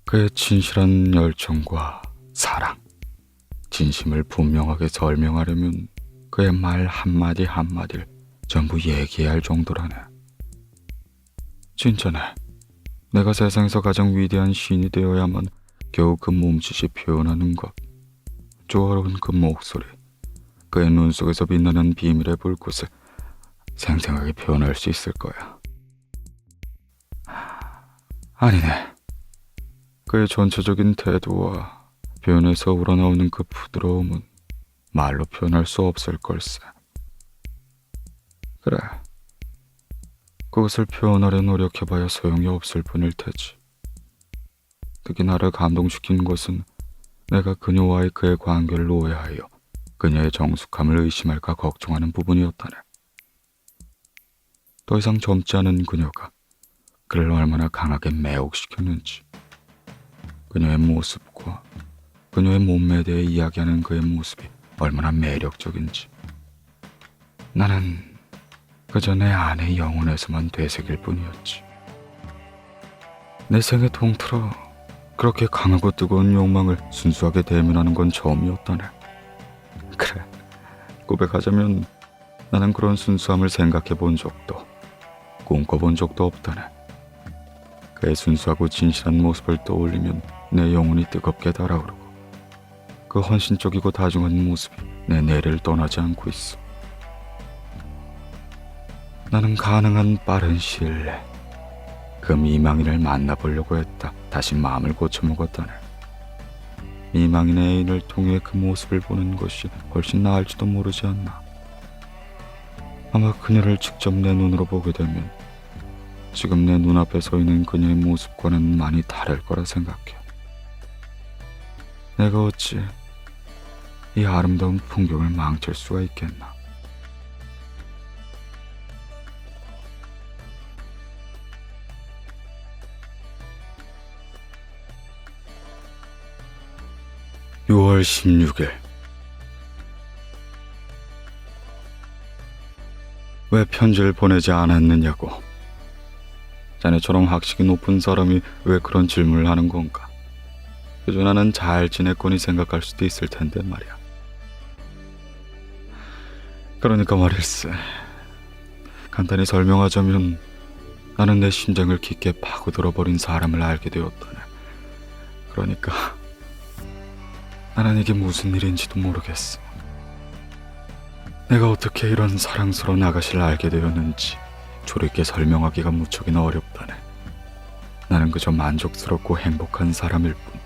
그의 진실한 열정과 사랑, 진심을 분명하게 설명하려면 그의 말 한마디 한마디를 전부 얘기해야 할 정도라네. 진짜네. 내가 세상에서 가장 위대한 시인이 되어야만 겨우 그 몸짓이 표현하는 것, 조화로운 그 목소리, 그의 눈 속에서 빛나는 비밀의 불꽃을 생생하게 표현할 수 있을 거야. 아니네. 그의 전체적인 태도와 표현에서 우러나오는 그 부드러움은 말로 표현할 수 없을 걸세. 그래, 그것을 표현하려 노력해봐야 소용이 없을 뿐일 테지. 특히 나를 감동시킨 것은 내가 그녀와의 그의 관계를 오해하여 그녀의 정숙함을 의심할까 걱정하는 부분이었다네. 더 이상 젊지 않은 그녀가 그를 얼마나 강하게 매혹시켰는지, 그녀의 모습과 그녀의 몸매에 대해 이야기하는 그의 모습이 얼마나 매력적인지 나는 그저 내 아내의 영혼에서만 되새길 뿐이었지. 내 생애 통틀어 그렇게 강하고 뜨거운 욕망을 순수하게 대면하는 건 처음이었다네. 그래, 고백하자면 나는 그런 순수함을 생각해 본 적도 꿈꿔본 적도 없다네. 그의 순수하고 진실한 모습을 떠올리면 내 영혼이 뜨겁게 달아오르고 그 헌신적이고 다정한 모습이 내 뇌를 떠나지 않고 있어. 나는 가능한 빠른 시일 내 그 미망인을 만나보려고 했다. 다시 마음을 고쳐먹었다네. 미망인의 애인을 통해 그 모습을 보는 것이 훨씬 나을지도 모르지 않나. 아마 그녀를 직접 내 눈으로 보게 되면 지금 내 눈앞에 서 있는 그녀의 모습과는 많이 다를 거라 생각해. 내가 어찌 이 아름다운 풍경을 망칠 수가 있겠나. (6월 16일) 왜 편지를 보내지 않았느냐고. 자네처럼 학식이 높은 사람이 왜 그런 질문을 하는 건가. 그저 나는 잘 지냈거니 생각할 수도 있을 텐데 말이야. 그러니까 말일세. 간단히 설명하자면 나는 내 심장을 깊게 파고들어버린 사람을 알게 되었다네. 그러니까 나는 이게 무슨 일인지도 모르겠어. 내가 어떻게 이런 사랑스러운 아가씨를 알게 되었는지 조리게 설명하기가 무척이나 어렵다네. 나는 그저 만족스럽고 행복한 사람일 뿐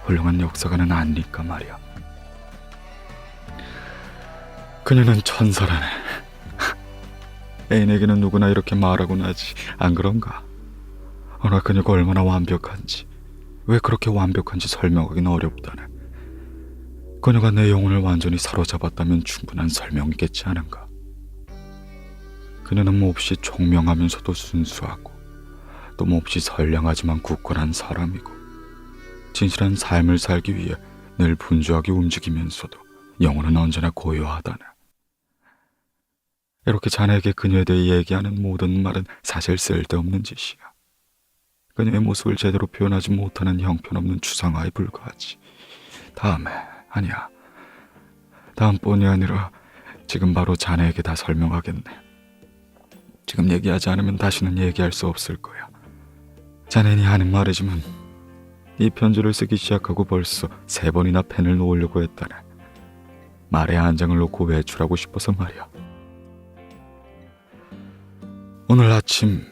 훌륭한 역사가는 아니니까 말이야. 그녀는 천사라네. 애인에게는 누구나 이렇게 말하곤 하지, 안 그런가? 허나 그녀가 얼마나 완벽한지, 왜 그렇게 완벽한지 설명하기는 어렵다네. 그녀가 내 영혼을 완전히 사로잡았다면 충분한 설명이겠지 않은가. 그녀는 몹시 총명하면서도 순수하고 또 몹시 선량하지만 굳건한 사람이고, 진실한 삶을 살기 위해 늘 분주하게 움직이면서도 영혼은 언제나 고요하다네. 이렇게 자네에게 그녀에 대해 얘기하는 모든 말은 사실 쓸데없는 짓이야. 그녀의 모습을 제대로 표현하지 못하는 형편없는 추상화에 불과하지. 다음뿐이 아니라 지금 바로 자네에게 다 설명하겠네. 지금 얘기하지 않으면 다시는 얘기할 수 없을 거야. 자네니 하는 말이지만 이 편지를 쓰기 시작하고 벌써 3번이나 펜을 놓으려고 했다네. 말에 한 장을 놓고 외출하고 싶어서 말이야. 오늘 아침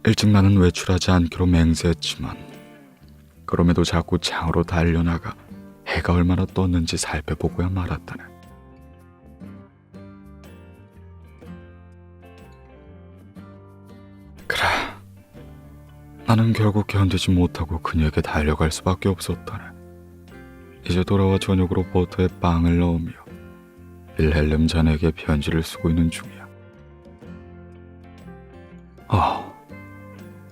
일찍 나는 외출하지 않기로 맹세했지만 그럼에도 자꾸 창으로 달려나가 해가 얼마나 떴는지 살펴보고야 말았다네. 그래, 나는 결국 견디지 못하고 그녀에게 달려갈 수밖에 없었다네. 이제 돌아와 저녁으로 버터에 빵을 넣으며 빌헬름 자네에게 편지를 쓰고 있는 중이야.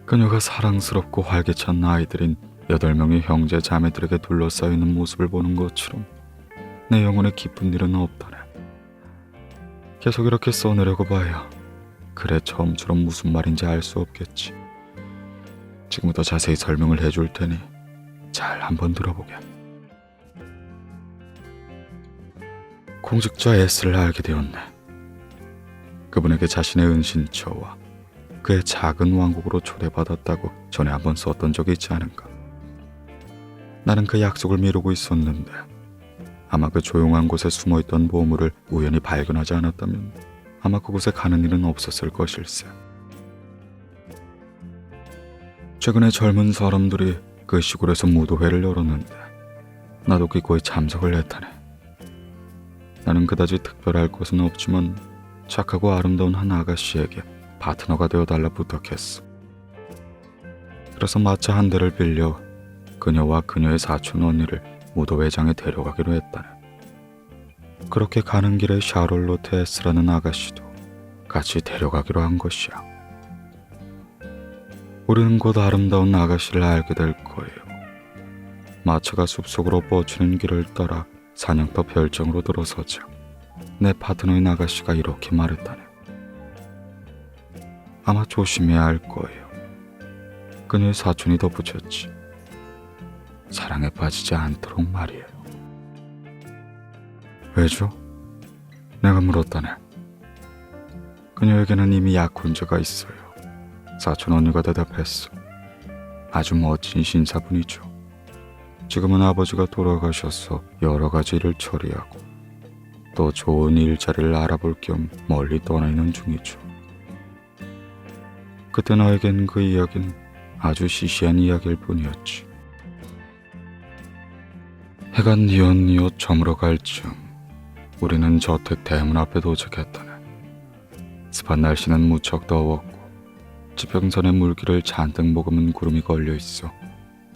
그녀가 사랑스럽고 활기찬 아이들인 8명의 형제 자매들에게 둘러싸여 있는 모습을 보는 것처럼 내 영혼에 기쁜 일은 없다네. 계속 이렇게 써내려고 봐야 그래 처음처럼 무슨 말인지 알 수 없겠지. 지금부터 자세히 설명을 해줄 테니 잘 한번 들어보게. 공직자 S를 알게 되었네. 그분에게 자신의 은신처와 그의 작은 왕국으로 초대받았다고 전에 한번 썼던 적이 있지 않은가. 나는 그 약속을 미루고 있었는데 아마 그 조용한 곳에 숨어있던 보물을 우연히 발견하지 않았다면 아마 그곳에 가는 일은 없었을 것일세. 최근에 젊은 사람들이 그 시골에서 무도회를 열었는데 나도 기꺼이 참석을 했다네. 나는 그다지 특별할 것은 없지만 착하고 아름다운 한 아가씨에게 파트너가 되어달라 부탁했어. 그래서 마차 한 대를 빌려 그녀와 그녀의 사촌 언니를 무도회장에 데려가기로 했다네. 그렇게 가는 길에 샤롤로트 S라는 아가씨도 같이 데려가기로 한 것이야. 우리는 곧 아름다운 아가씨를 알게 될 거예요. 마차가 숲속으로 뻗치는 길을 따라 사냥터 별정으로 들어서자 내 파트너인 아가씨가 이렇게 말했다네. 아마 조심해야 할 거예요. 그녀의 사촌이 덧붙였지. 사랑에 빠지지 않도록 말이에요. 왜죠? 내가 물었다네. 그녀에게는 이미 약혼자가 있어요. 사촌 언니가 대답했어. 아주 멋진 신사분이죠. 지금은 아버지가 돌아가셔서 여러 가지 일을 처리하고 또 좋은 일자리를 알아볼 겸 멀리 떠나 있는 중이죠. 그때 나에겐 그 이야기는 아주 시시한 이야기일 뿐이었지. 해가 뉘엿뉘엿 저물어 갈 즈음 우리는 저택 대문 앞에 도착했다네. 습한 날씨는 무척 더웠고 지평선에 물기를 잔뜩 머금은 구름이 걸려 있어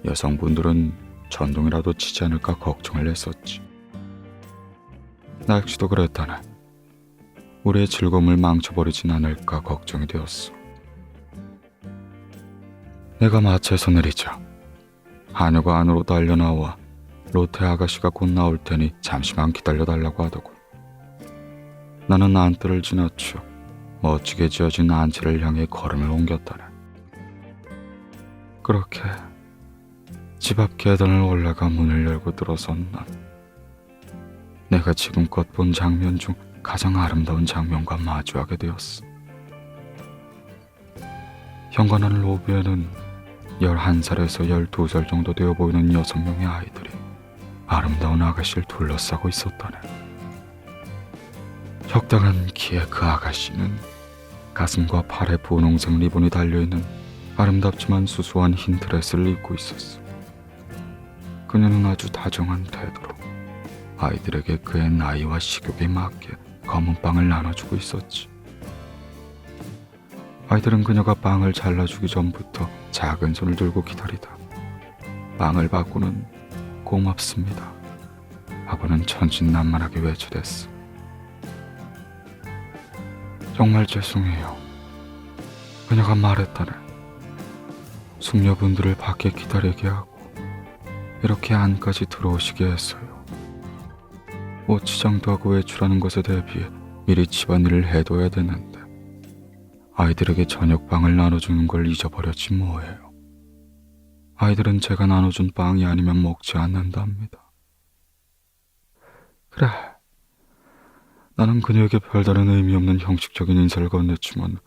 여성분들은 전동이라도 치지 않을까 걱정을 했었지. 나 역시도 그랬다네. 우리의 즐거움을 망쳐버리진 않을까 걱정이 되었어. 내가 마차에서 내리자 하녀가 안으로 달려나와 로테 아가씨가 곧 나올 테니 잠시만 기다려달라고 하더군. 나는 안뜰을 지나쳐 멋지게 지어진 안치를 향해 걸음을 옮겼다네. 그렇게 집 앞 계단을 올라가 문을 열고 들어선 난 내가 지금껏 본 장면 중 가장 아름다운 장면과 마주하게 되었어. 현관안 로비에는 11살에서 12살 정도 되어 보이는 6명의 아이들이 아름다운 아가씨를 둘러싸고 있었다네. 적당한 키의 그 아가씨는 가슴과 팔에 분홍색 리본이 달려있는 아름답지만 수수한 흰 드레스를 입고 있었어. 그녀는 아주 다정한 태도로 아이들에게 그의 나이와 식욕에 맞게 검은 빵을 나눠주고 있었지. 아이들은 그녀가 빵을 잘라주기 전부터 작은 손을 들고 기다리다 빵을 받고는 고맙습니다 하고는 천진난만하게 외쳐댔어. 정말 죄송해요. 그녀가 말했다네. 숙녀분들을 밖에 기다리게 하고 이렇게 안까지 들어오시게 했어요. 옷 치장도 하고 외출하는 것에 대비해 미리 집안일을 해둬야 되는데 아이들에게 저녁빵을 나눠주는 걸 잊어버렸지 뭐예요. 아이들은 제가 나눠준 빵이 아니면 먹지 않는답니다. 그래, 나는 그녀에게 별다른 의미 없는 형식적인 인사를 건넸지만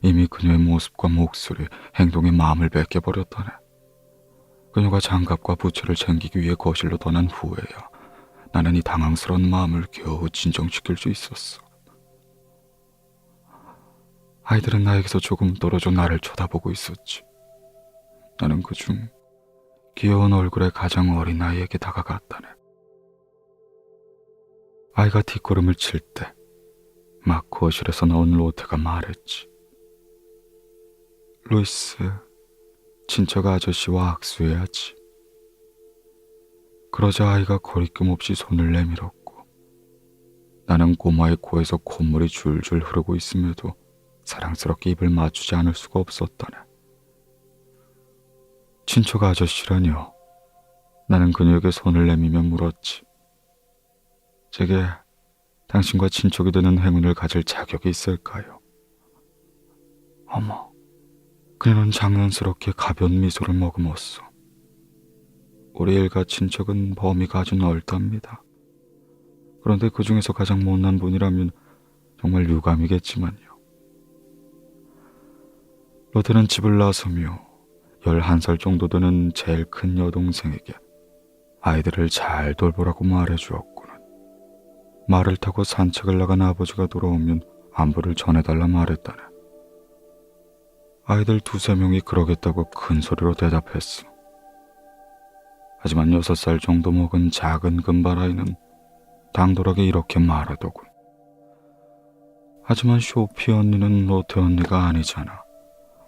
이미 그녀의 모습과 목소리, 행동에 마음을 뺏겨버렸다네. 그녀가 장갑과 부채를 챙기기 위해 거실로 떠난 후에야 나는 이 당황스러운 마음을 겨우 진정시킬 수 있었어. 아이들은 나에게서 조금 떨어져 나를 쳐다보고 있었지. 나는 그중 귀여운 얼굴의 가장 어린 아이에게 다가갔다네. 아이가 뒷걸음을 칠 때 막 거실에서 나온 로테가 말했지. 루이스, 친척 아저씨와 악수해야지. 그러자 아이가 거리낌 없이 손을 내밀었고 나는 꼬마의 코에서 콧물이 줄줄 흐르고 있음에도 사랑스럽게 입을 맞추지 않을 수가 없었다네. 친척 아저씨라뇨? 나는 그녀에게 손을 내밀며 물었지. 제게 당신과 친척이 되는 행운을 가질 자격이 있을까요? 어머, 그녀는 장난스럽게 가벼운 미소를 머금었어. 우리 일가 친척은 범위가 아주 넓답니다. 그런데 그 중에서 가장 못난 분이라면 정말 유감이겠지만요. 로테는 집을 나서며 11살 정도 되는 제일 큰 여동생에게 아이들을 잘 돌보라고 말해주었고는 말을 타고 산책을 나간 아버지가 돌아오면 안부를 전해달라 말했다네. 아이들 2-3명이 그러겠다고 큰 소리로 대답했어. 하지만 6살 정도 먹은 작은 금발아이는 당돌하게 이렇게 말하더군. 하지만 쇼피 언니는 로테 언니가 아니잖아.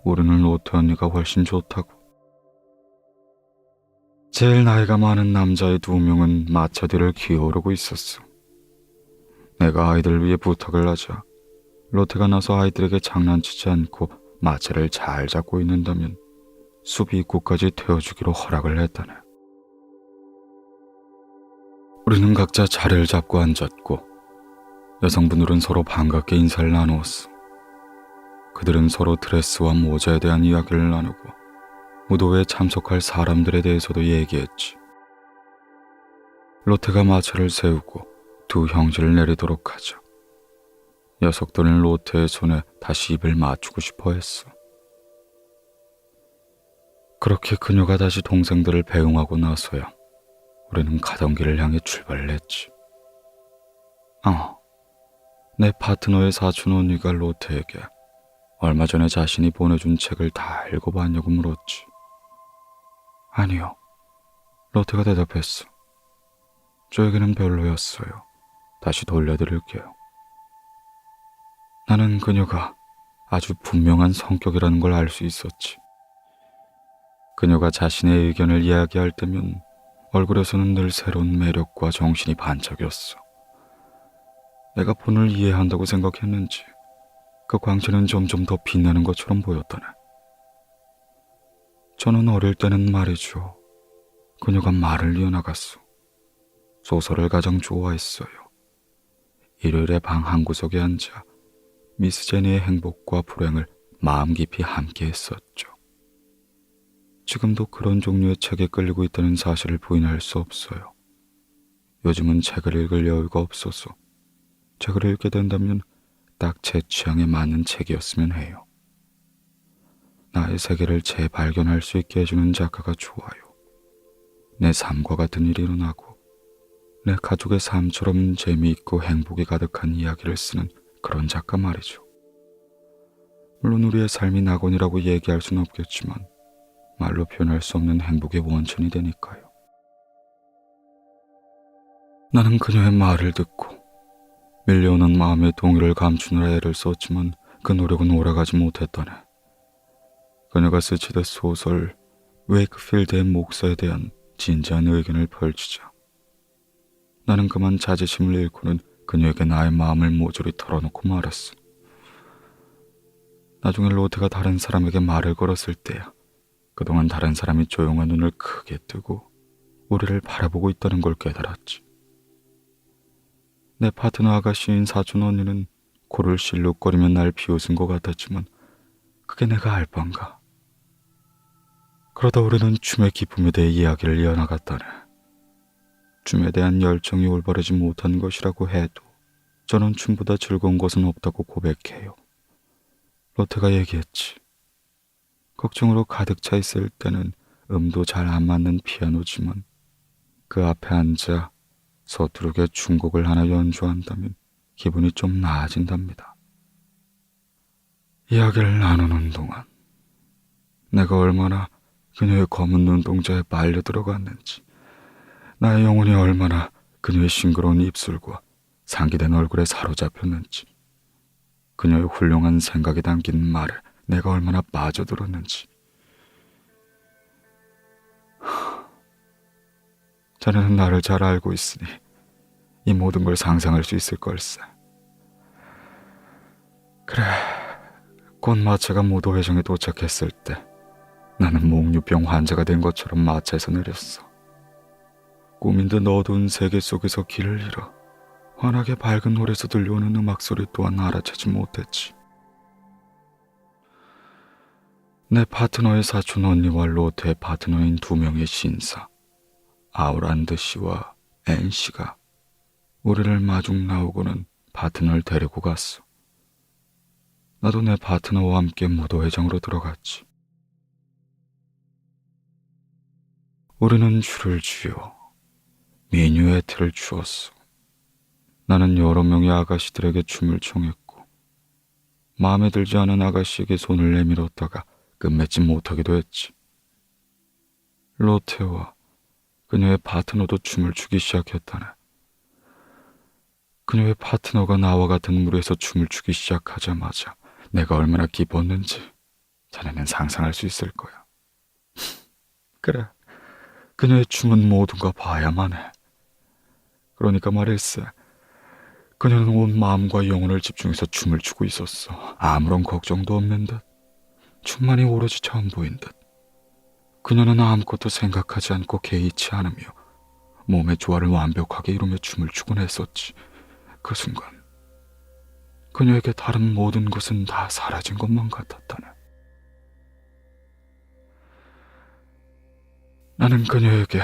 우리는 로테 언니가 훨씬 좋다고. 제일 나이가 많은 남자의 2명은 마차 뒤를 기어오르고 있었어. 내가 아이들을 위해 부탁을 하자 로테가 나서 아이들에게 장난치지 않고 마차를 잘 잡고 있는다면 숲 입구까지 태워주기로 허락을 했다네. 우리는 각자 자리를 잡고 앉았고 여성분들은 서로 반갑게 인사를 나누었어. 그들은 서로 드레스와 모자에 대한 이야기를 나누고 무도회에 참석할 사람들에 대해서도 얘기했지. 로테가 마차를 세우고 2 형제를 내리도록 하자 녀석들은 로테의 손에 다시 입을 맞추고 싶어 했어. 그렇게 그녀가 다시 동생들을 배웅하고 나서야 우리는 가던 길을 향해 출발을 했지. 내 파트너의 사촌 언니가 로테에게 얼마 전에 자신이 보내준 책을 다 읽어봤냐고 물었지. 아니요. 로테가 대답했어. 저에게는 별로였어요. 다시 돌려드릴게요. 나는 그녀가 아주 분명한 성격이라는 걸 알 수 있었지. 그녀가 자신의 의견을 이야기할 때면 얼굴에서는 늘 새로운 매력과 정신이 반짝였어. 내가 본을 이해한다고 생각했는지 그 광채는 점점 더 빛나는 것처럼 보였다네. 저는 어릴 때는 말이죠. 그녀가 말을 이어나갔어. 소설을 가장 좋아했어요. 일요일에 방 한구석에 앉아 미스 제니의 행복과 불행을 마음 깊이 함께 했었죠. 지금도 그런 종류의 책에 끌리고 있다는 사실을 부인할 수 없어요. 요즘은 책을 읽을 여유가 없어서 책을 읽게 된다면 딱 제 취향에 맞는 책이었으면 해요. 나의 세계를 재발견할 수 있게 해주는 작가가 좋아요. 내 삶과 같은 일이 일어나고 내 가족의 삶처럼 재미있고 행복이 가득한 이야기를 쓰는 그런 작가 말이죠. 물론 우리의 삶이 낙원이라고 얘기할 수는 없겠지만 말로 표현할 수 없는 행복의 원천이 되니까요. 나는 그녀의 말을 듣고 밀려오는 마음의 동요를 감추느라 애를 썼지만 그 노력은 오래가지 못했다네. 그녀가 스치듯 소설 웨이크필드의 목사에 대한 진지한 의견을 펼치자 나는 그만 자존심을 잃고는 그녀에게 나의 마음을 모조리 털어놓고 말았어. 나중에 로테가 다른 사람에게 말을 걸었을 때야 그동안 다른 사람이 조용한 눈을 크게 뜨고 우리를 바라보고 있다는 걸 깨달았지. 내 파트너 아가씨인 사촌 언니는 코를 실룩거리며 날 비웃은 것 같았지만 그게 내가 알 바인가. 그러다 우리는 춤의 기쁨에 대해 이야기를 이어나갔다네. 춤에 대한 열정이 올바르지 못한 것이라고 해도 저는 춤보다 즐거운 것은 없다고 고백해요. 로테가 얘기했지. 걱정으로 가득 차 있을 때는 음도 잘 안 맞는 피아노지만 그 앞에 앉아 서투르게 춤곡을 하나 연주한다면 기분이 좀 나아진답니다. 이야기를 나누는 동안 내가 얼마나 그녀의 검은 눈동자에 말려 들어갔는지, 나의 영혼이 얼마나 그녀의 싱그러운 입술과 상기된 얼굴에 사로잡혔는지, 그녀의 훌륭한 생각이 담긴 말에 내가 얼마나 빠져들었는지. 자네는 나를 잘 알고 있으니 이 모든 걸 상상할 수 있을 걸세. 그래, 곧 마차가 무도회장에 도착했을 때 나는 몽유병 환자가 된 것처럼 마차에서 내렸어. 꿈인 듯 어두운 세계 속에서 길을 잃어 환하게 밝은 홀에서 들려오는 음악 소리 또한 알아채지 못했지. 내 파트너의 사촌 언니와 로테의 파트너인 두 명의 신사, 아우란드 씨와 앤 씨가 우리를 마중 나오고는 파트너를 데리고 갔어. 나도 내 파트너와 함께 무도회장으로 들어갔지. 우리는 줄을 쥐어 미뉴에트를 추었어. 나는 여러 명의 아가씨들에게 춤을 청했고 마음에 들지 않은 아가씨에게 손을 내밀었다가 끝맺지 못하기도 했지. 로테와 그녀의 파트너도 춤을 추기 시작했다네. 그녀의 파트너가 나와 같은 무리에서 춤을 추기 시작하자마자 내가 얼마나 기뻤는지 자네는 상상할 수 있을 거야. 그래, 그녀의 춤은 모두가 봐야만 해. 그러니까 말일세, 그녀는 온 마음과 영혼을 집중해서 춤을 추고 있었어. 아무런 걱정도 없는 듯, 춤만이 오로지 전부인 듯. 그녀는 아무것도 생각하지 않고 개의치 않으며 몸의 조화를 완벽하게 이루며 춤을 추곤 했었지. 그 순간 그녀에게 다른 모든 것은 다 사라진 것만 같았다네. 나는 그녀에게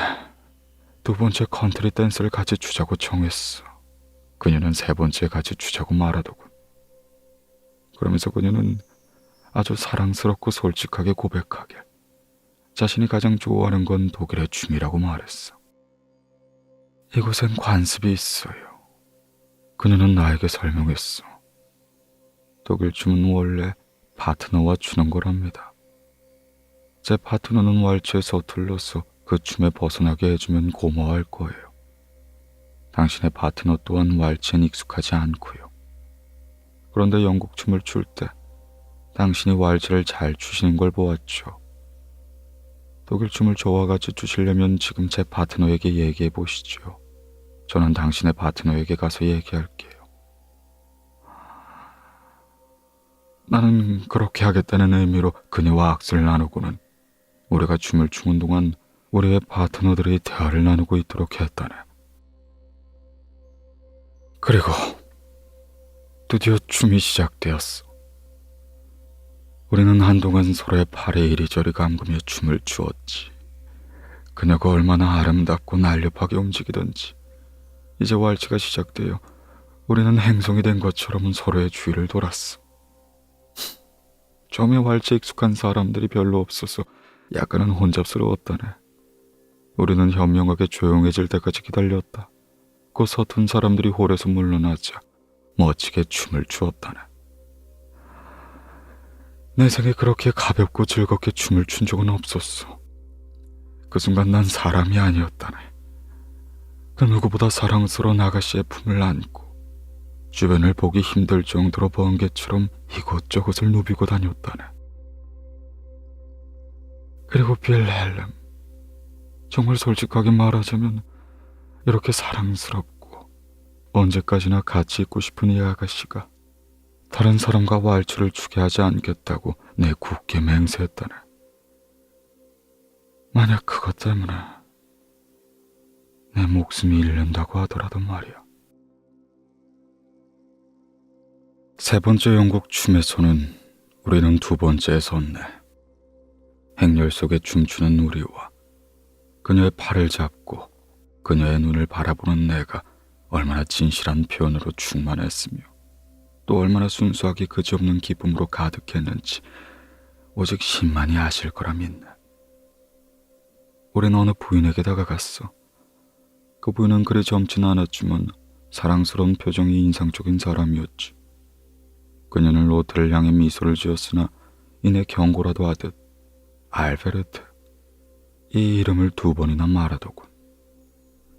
두 번째 컨트리 댄스를 같이 추자고 청했어. 그녀는 세 번째 같이 추자고 말하더군. 그러면서 그녀는 아주 사랑스럽고 솔직하게 고백하길 자신이 가장 좋아하는 건 독일의 춤이라고 말했어. 이곳엔 관습이 있어요. 그녀는 나에게 설명했어. 독일 춤은 원래 파트너와 추는 거랍니다. 제 파트너는 왈츠에 서툴러서 그 춤에 벗어나게 해주면 고마워할 거예요. 당신의 파트너 또한 왈츠엔 익숙하지 않고요. 그런데 영국 춤을 출 때 당신이 왈츠를 잘 추시는 걸 보았죠. 독일 춤을 저와 같이 추시려면 지금 제 파트너에게 얘기해 보시죠. 저는 당신의 파트너에게 가서 얘기할게요. 나는 그렇게 하겠다는 의미로 그녀와 악수를 나누고는 우리가 춤을 추는 동안 우리의 파트너들이 대화를 나누고 있도록 했다네. 그리고 드디어 춤이 시작되었어. 우리는 한동안 서로의 팔에 이리저리 감으며 춤을 추었지. 그녀가 얼마나 아름답고 날렵하게 움직이던지. 이제 왈츠가 시작되어 우리는 행성이 된 것처럼 서로의 주위를 돌았어. 처음에 왈츠에 익숙한 사람들이 별로 없어서 약간은 혼잡스러웠다네. 우리는 현명하게 조용해질 때까지 기다렸다. 그 서툰 사람들이 홀에서 물러나자 멋지게 춤을 추었다네. 내 생에 그렇게 가볍고 즐겁게 춤을 춘 적은 없었어. 그 순간 난 사람이 아니었다네. 그 누구보다 사랑스러운 아가씨의 품을 안고 주변을 보기 힘들 정도로 번개처럼 이곳저곳을 누비고 다녔다네. 그리고 빌헬름, 정말 솔직하게 말하자면 이렇게 사랑스럽고 언제까지나 같이 있고 싶은 이 아가씨가 다른 사람과 왈츠를 추게 하지 않겠다고 내 굳게 맹세했다네. 만약 그것 때문에 내 목숨이 잃는다고 하더라도 말이야. 세 번째 영국 춤에서는 우리는 두 번째에 섰네. 행렬 속에 춤추는 우리와 그녀의 팔을 잡고 그녀의 눈을 바라보는 내가 얼마나 진실한 표현으로 충만했으며 또 얼마나 순수하게 그지없는 기쁨으로 가득했는지 오직 신만이 아실 거라 믿네. 우리는 어느 부인에게 다가갔어. 그 부인은 그리 젊진 않았지만 사랑스러운 표정이 인상적인 사람이었지. 그녀는 로테를 향해 미소를 지었으나 이내 경고라도 하듯 알베르트, 이 이름을 두 번이나 말하더군.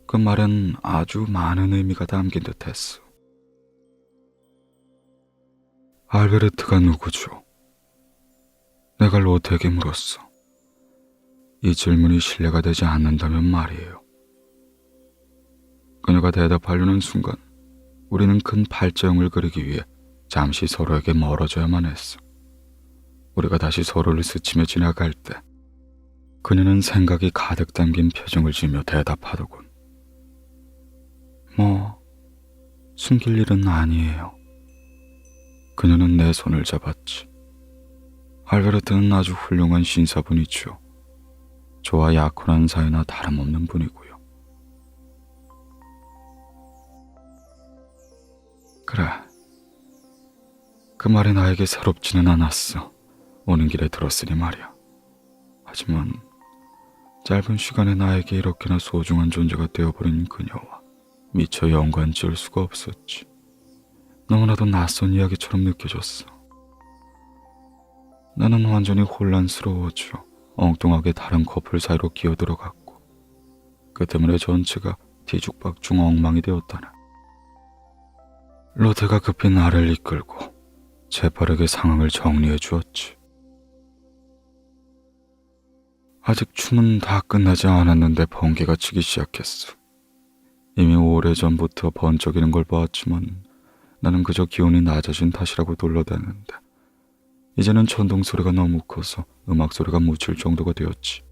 그 말엔 아주 많은 의미가 담긴 듯했어. 알베르트가 누구죠? 내가 로테에게 물었어. 이 질문이 신뢰가 되지 않는다면 말이에요. 그녀가 대답하려는 순간 우리는 큰 팔자형을 그리기 위해 잠시 서로에게 멀어져야만 했어. 우리가 다시 서로를 스치며 지나갈 때 그녀는 생각이 가득 담긴 표정을 지으며 대답하더군. 숨길 일은 아니에요. 그녀는 내 손을 잡았지. 알베르트는 아주 훌륭한 신사분이죠. 저와 약혼한 사이나 다름없는 분이고요. 그래, 그 말이 나에게 새롭지는 않았어. 오는 길에 들었으니 말이야. 하지만 짧은 시간에 나에게 이렇게나 소중한 존재가 되어버린 그녀와 미처 연관 지을 수가 없었지. 너무나도 낯선 이야기처럼 느껴졌어. 나는 완전히 혼란스러워져 엉뚱하게 다른 커플 사이로 기어들어갔고 그 때문에 전체가 뒤죽박죽 엉망이 되었다네. 로테가 급히 나를 이끌고 재빠르게 상황을 정리해 주었지. 아직 춤은 다 끝나지 않았는데 번개가 치기 시작했어. 이미 오래전부터 번쩍이는 걸 보았지만 나는 그저 기온이 낮아진 탓이라고 둘러대는데 이제는 천둥 소리가 너무 커서 음악 소리가 묻힐 정도가 되었지.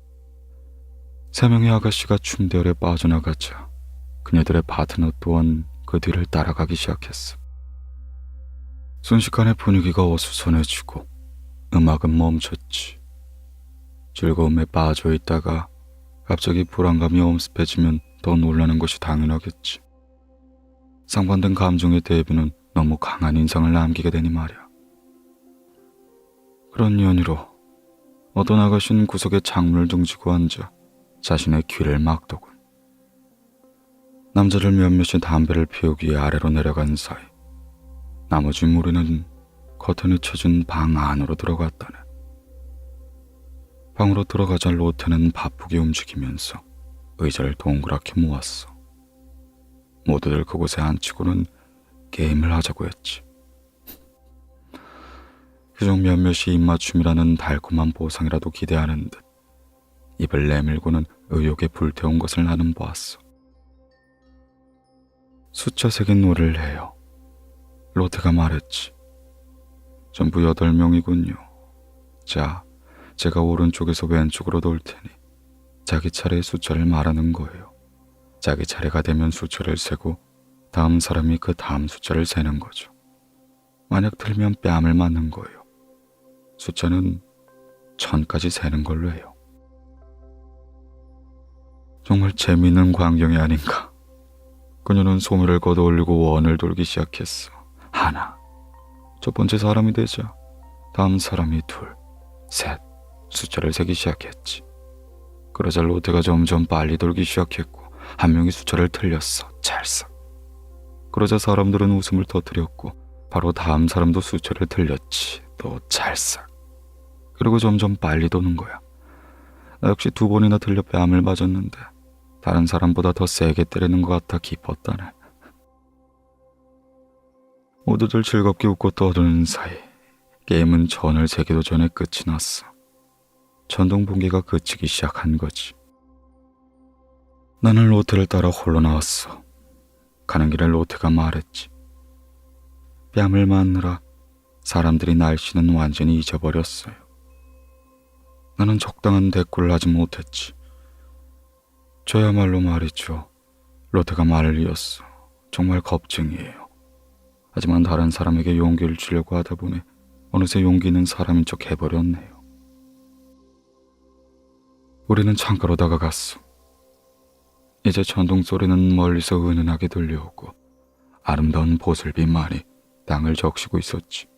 세 명의 아가씨가 춤대열에 빠져나가자 그녀들의 파트너 또한 그 뒤를 따라가기 시작했어. 순식간에 분위기가 어수선해지고 음악은 멈췄지. 즐거움에 빠져 있다가 갑자기 불안감이 엄습해지면 더 놀라는 것이 당연하겠지. 상반된 감정의 대비는 너무 강한 인상을 남기게 되니 말이야. 그런 연유로 어떤 아가씨는 구석에 창문을 등지고 앉아 자신의 귀를 막더군. 남자들 몇몇이 담배를 피우기 위해 아래로 내려간 사이 나머지 무리는 커튼이 쳐진 방 안으로 들어갔다네. 방으로 들어가자 로테는 바쁘게 움직이면서 의자를 동그랗게 모았어. 모두들 그곳에 앉히고는 게임을 하자고 했지. 그중 몇몇이 입맞춤이라는 달콤한 보상이라도 기대하는 듯 입을 내밀고는 의욕에 불태운 것을 나는 보았어. 숫자 색인 노래를 해요. 로테가 말했지. 전부 8명이군요. 자, 제가 오른쪽에서 왼쪽으로 돌 테니 자기 차례의 숫자를 말하는 거예요. 자기 차례가 되면 숫자를 세고 다음 사람이 그 다음 숫자를 세는 거죠. 만약 틀면 뺨을 맞는 거예요. 숫자는 1000까지 세는 걸로 해요. 정말 재미있는 광경이 아닌가. 그녀는 소매를 걷어올리고 원을 돌기 시작했어. 하나, 첫 번째 사람이 되자 다음 사람이 둘, 셋, 숫자를 세기 시작했지. 그러자 로테가 점점 빨리 돌기 시작했고 한 명이 숫자를 틀렸어. 찰싹. 그러자 사람들은 웃음을 터뜨렸고 바로 다음 사람도 숫자를 틀렸지. 또 찰싹. 그리고 점점 빨리 도는 거야. 나 역시 2번이나 틀려 뺨을 맞았는데 다른 사람보다 더 세게 때리는 것 같아 기뻤다네. 모두들 즐겁게 웃고 떠드는 사이 게임은 전을 세기도 전에 끝이 났어. 전동 분기가 그치기 시작한 거지. 나는 로테를 따라 홀로 나왔어. 가는 길에 로테가 말했지. 뺨을 맞느라 사람들이 날씨는 완전히 잊어버렸어요. 나는 적당한 대꾸를 하지 못했지. 저야말로 말이죠. 로테가 말을 이었어. 정말 겁쟁이에요. 하지만 다른 사람에게 용기를 주려고 하다 보니 어느새 용기 있는 사람인 척 해버렸네요. 우리는 창가로 다가갔어. 이제 전동 소리는 멀리서 은은하게 들려오고 아름다운 보슬비만이 땅을 적시고 있었지.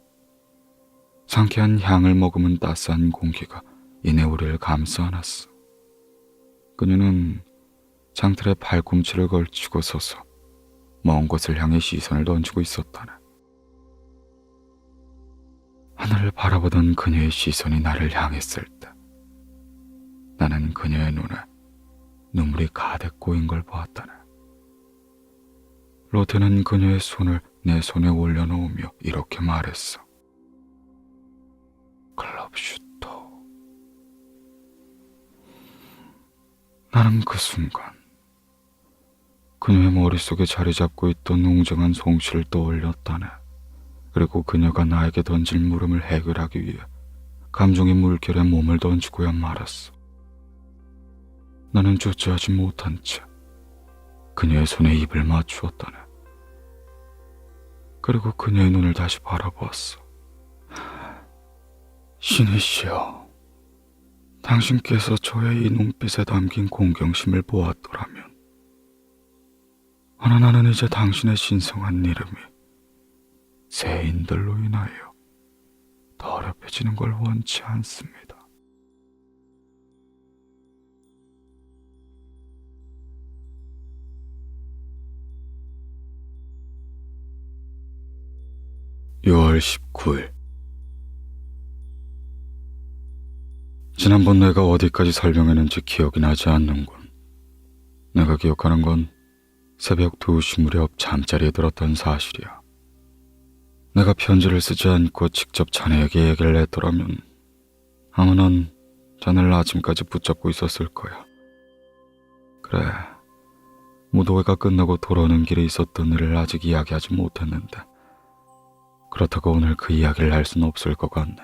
상쾌한 향을 머금은 따스한 공기가 이내 우리를 감싸 안았어. 그녀는 장틀에 발꿈치를 걸치고 서서 먼 곳을 향해 시선을 던지고 있었다네. 하늘을 바라보던 그녀의 시선이 나를 향했을 때 나는 그녀의 눈에 눈물이 가득 고인 걸 보았다네. 로테는 그녀의 손을 내 손에 올려놓으며 이렇게 말했어. 클럽슈터. 나는 그 순간 그녀의 머릿속에 자리 잡고 있던 웅장한 송취를 떠올렸다네. 그리고 그녀가 나에게 던질 물음을 해결하기 위해 감정의 물결에 몸을 던지고야 말았어. 나는 주저하지 못한 채 그녀의 손에 입을 맞추었다네. 그리고 그녀의 눈을 다시 바라보았어. 신이시여, 당신께서 저의 이 눈빛에 담긴 공경심을 보았더라면 허나 나는 이제 당신의 신성한 이름이 세인들로 인하여 더럽혀지는 걸 원치 않습니다. (6월 19일) 지난번 내가 어디까지 설명했는지 기억이 나지 않는군. 내가 기억하는 건 새벽 2시 무렵 잠자리에 들었던 사실이야. 내가 편지를 쓰지 않고 직접 자네에게 얘기를 했더라면 아마 넌 자네를 아침까지 붙잡고 있었을 거야. 그래, 무도회가 끝나고 돌아오는 길에 있었던 일을 아직 이야기하지 못했는데 그렇다고 오늘 그 이야기를 할 수는 없을 것 같네.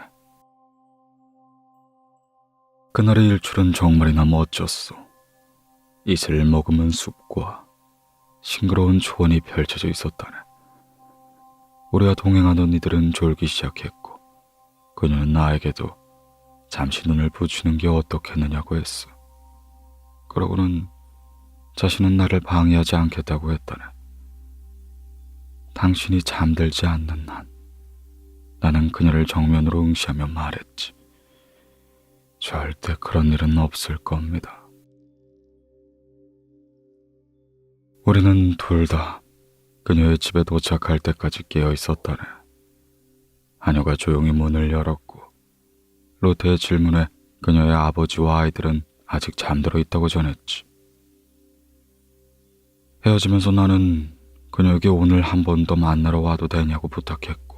그날의 일출은 정말이나 멋졌어. 이슬을 머금은 숲과 싱그러운 초원이 펼쳐져 있었다네. 우리와 동행하던 이들은 졸기 시작했고 그녀는 나에게도 잠시 눈을 붙이는 게 어떻겠느냐고 했어. 그러고는 자신은 나를 방해하지 않겠다고 했다네. 당신이 잠들지 않는 한 나는 그녀를 정면으로 응시하며 말했지. 절대 그런 일은 없을 겁니다. 우리는 둘 다 그녀의 집에 도착할 때까지 깨어 있었다네. 하녀가 조용히 문을 열었고 로테의 질문에 그녀의 아버지와 아이들은 아직 잠들어 있다고 전했지. 헤어지면서 나는 그녀에게 오늘 한 번 더 만나러 와도 되냐고 부탁했고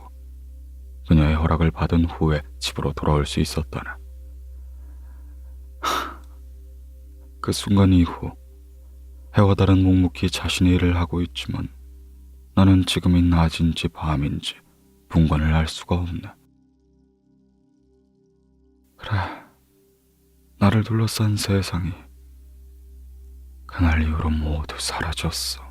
그녀의 허락을 받은 후에 집으로 돌아올 수 있었다네. 그 순간 이후 해와 달은 묵묵히 자신의 일을 하고 있지만 나는 지금이 낮인지 밤인지 분간을 할 수가 없네. 그래, 나를 둘러싼 세상이 그날 이후로 모두 사라졌어.